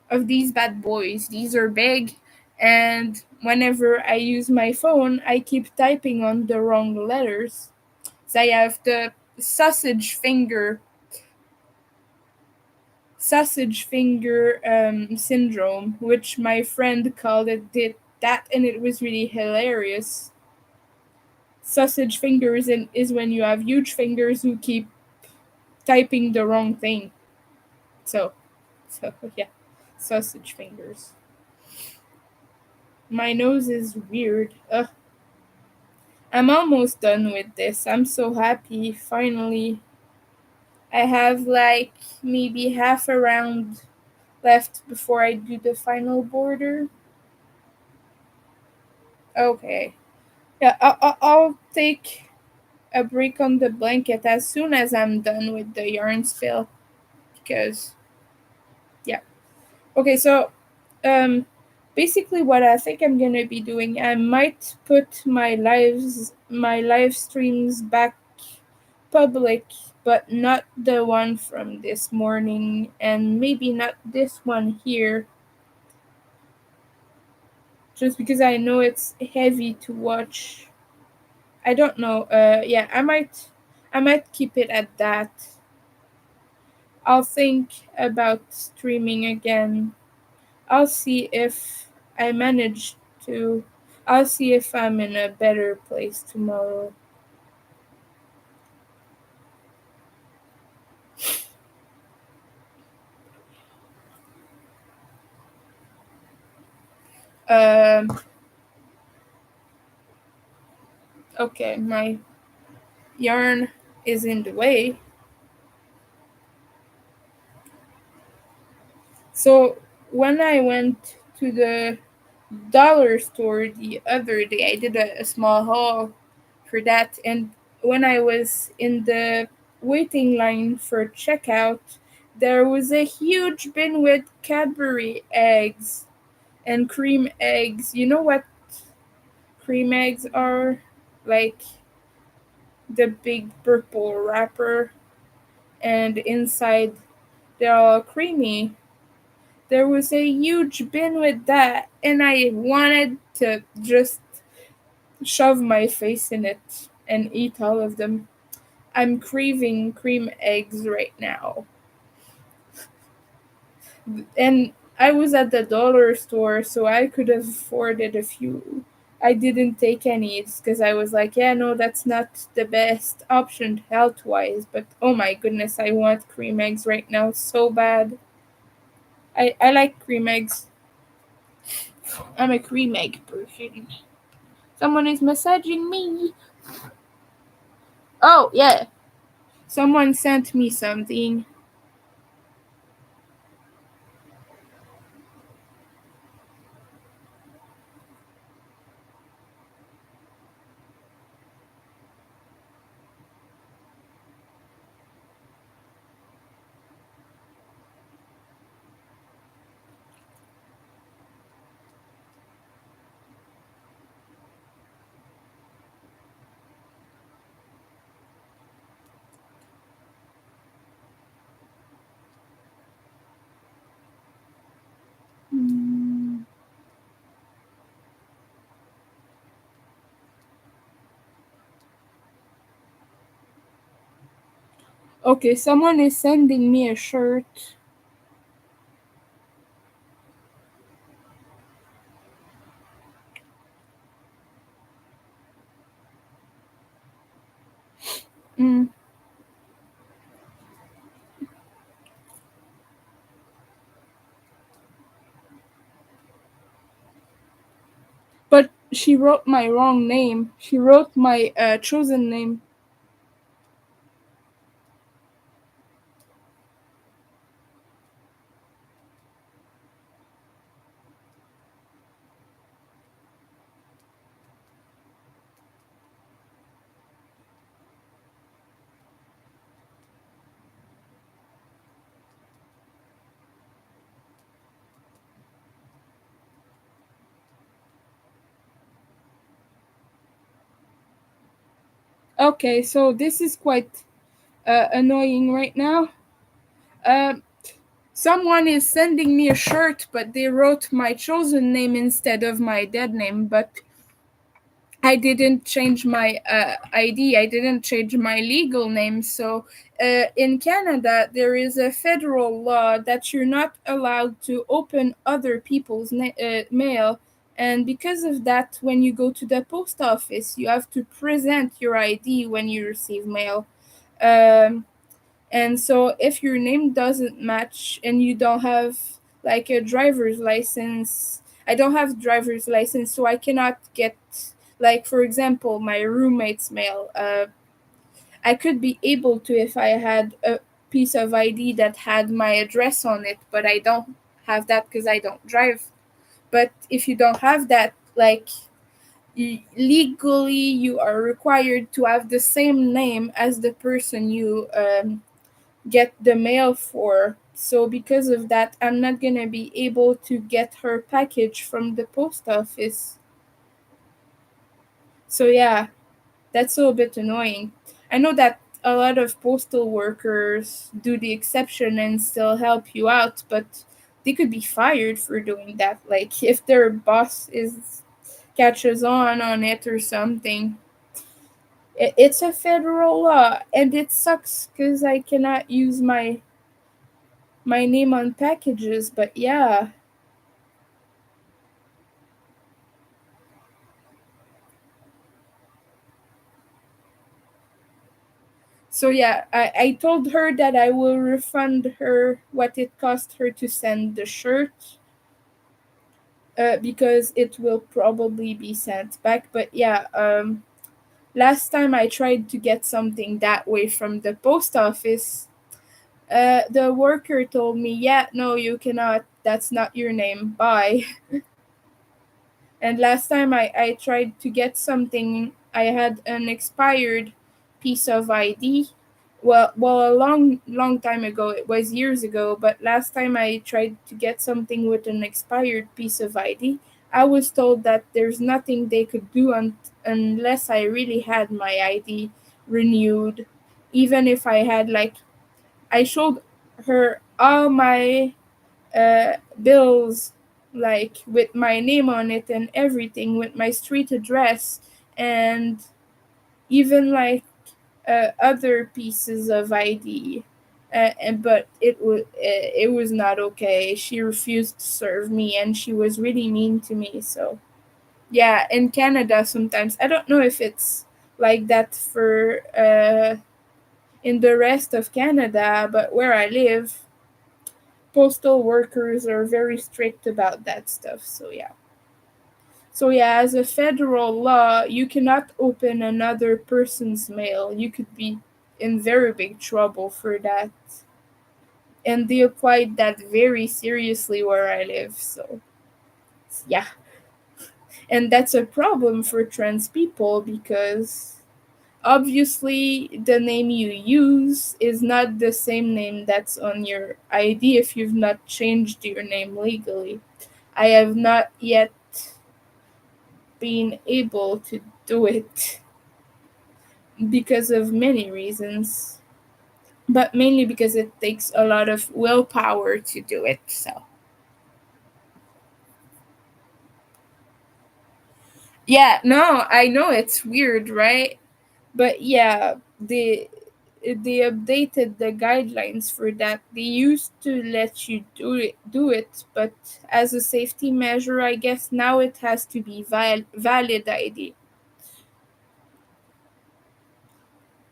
of these bad boys. These are big, and whenever I use my phone, I keep typing on the wrong letters. So I have the sausage finger sausage finger syndrome, which my friend called it did that, and it was really hilarious. Sausage fingers is when you have huge fingers who keep typing the wrong thing. So, so yeah, sausage fingers. My nose is weird. Ugh. I'm almost done with this. I'm so happy. Finally, I have like maybe half a round left before I do the final border. Okay. Yeah, I'll take a break on the blanket as soon as I'm done with the yarn spill. Because, yeah. Okay, so, um, basically what I think I'm gonna be doing, I might put my live streams back public, but not the one from this morning, and maybe not this one here. just because I know it's heavy to watch. I don't know. Yeah, I might keep it at that. I'll think about streaming again. I'll see if I manage to. I'll see if I'm in a better place tomorrow. Um. Okay, my yarn is in the way. So when I went to the dollar store the other day, I did a small haul for that, and when I was in the waiting line for checkout, there was a huge bin with Cadbury eggs and cream eggs. You know what cream eggs are? Like the big purple wrapper, and inside they're all creamy. There was a huge bin with that, and I wanted to just shove my face in it and eat all of them. I'm craving cream eggs right now. And I was at the dollar store, so I could have afforded a few. I didn't take any because I was like, yeah, no, that's not the best option health wise. But oh my goodness, I want cream eggs right now so bad. I like cream eggs. I'm a cream egg person. Someone is massaging me. Oh, yeah. Someone sent me something. Hmm. Okay, someone is sending me a shirt. Mm. But she wrote my wrong name. She wrote my chosen name. Okay, so this is quite annoying right now. Uh, Someone is sending me a shirt, but they wrote my chosen name instead of my dead name. But I didn't change my ID. I didn't change my legal name. So in Canada, there is a federal law that you're not allowed to open other people's mail. And because of that, when you go to the post office, you have to present your ID when you receive mail. Um, and so if your name doesn't match and you don't have like a driver's license, I don't have driver's license, so I cannot get, like, for example, my roommate's mail. I could be able to if I had a piece of ID that had my address on it, but I don't have that because I don't drive. But if you don't have that, like, legally you are required to have the same name as the person you get the mail for. So because of that, I'm not gonna be able to get her package from the post office. So yeah, that's a bit annoying. I know that a lot of postal workers do the exception and still help you out, but they could be fired for doing that. Like if their boss is catches on it or something. It's a federal law, and it sucks because I cannot use my name on packages. But yeah, so yeah, I told her that I will refund her what it cost her to send the shirt, because it will probably be sent back. But yeah, last time I tried to get something that way from the post office, the worker told me, "Yeah, no, you cannot. That's not your name. Bye." And last time I tried to get something, I had an expired piece of ID. Well, a long time ago. It was years ago. But last time I tried to get something with an expired piece of ID, I was told that there's nothing they could do unless I really had my ID renewed. Even if I had, like, I showed her all my bills, like with my name on it and everything, with my street address, and even like other pieces of ID. But it was not okay. She refused to serve me, and she was really mean to me. So yeah, in Canada sometimes I don't know if it's like that for in the rest of Canada, but where I live, postal workers are very strict about that stuff. So yeah. So yeah, as a federal law, you cannot open another person's mail. You could be in very big trouble for that. And they applied that very seriously where I live. So yeah. And that's a problem for trans people because obviously the name you use is not the same name that's on your ID if you've not changed your name legally. I have not yet been able to do it because of many reasons, but mainly because it takes a lot of willpower to do it. So, yeah, no, I know it's weird, right? But yeah, they updated the guidelines for that. They used to let you do it, but as a safety measure, I guess now it has to be valid ID.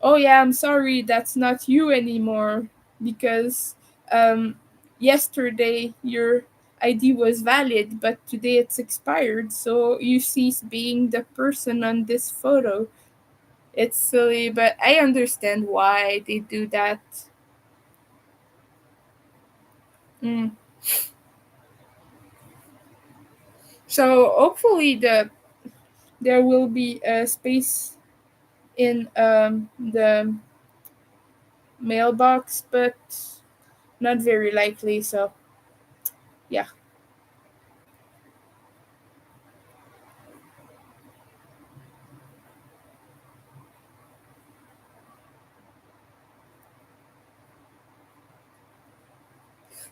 Oh yeah, I'm sorry, that's not you anymore because um, yesterday your ID was valid, but today it's expired, so you cease being the person on this photo. It's silly, but I understand why they do that. Mm. So hopefully there will be a space in the mailbox, but not very likely. So yeah.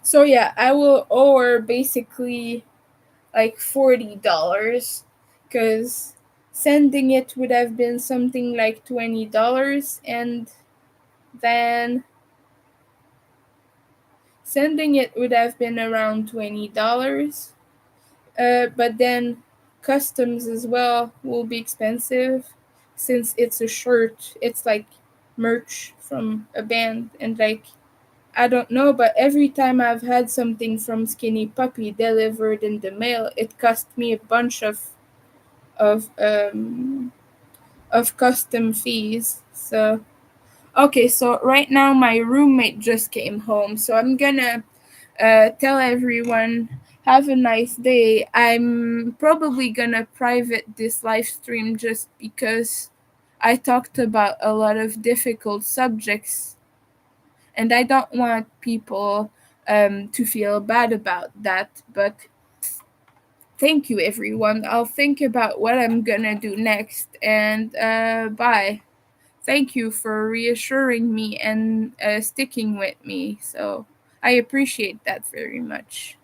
So yeah, I will owe her basically like $40 because sending it would have been something like $20, and then sending it would have been around $20. But then customs as well will be expensive since it's a shirt. It's like merch from a band, and like I don't know, but every time I've had something from Skinny Puppy delivered in the mail, it cost me a bunch of um of custom fees. So okay, so right now my roommate just came home, so I'm gonna tell everyone have a nice day. I'm probably gonna private this live stream just because I talked about a lot of difficult subjects, and I don't want people to feel bad about that. But thank you, everyone. I'll think about what I'm gonna do next, and bye. Thank you for reassuring me and sticking with me. So I appreciate that very much.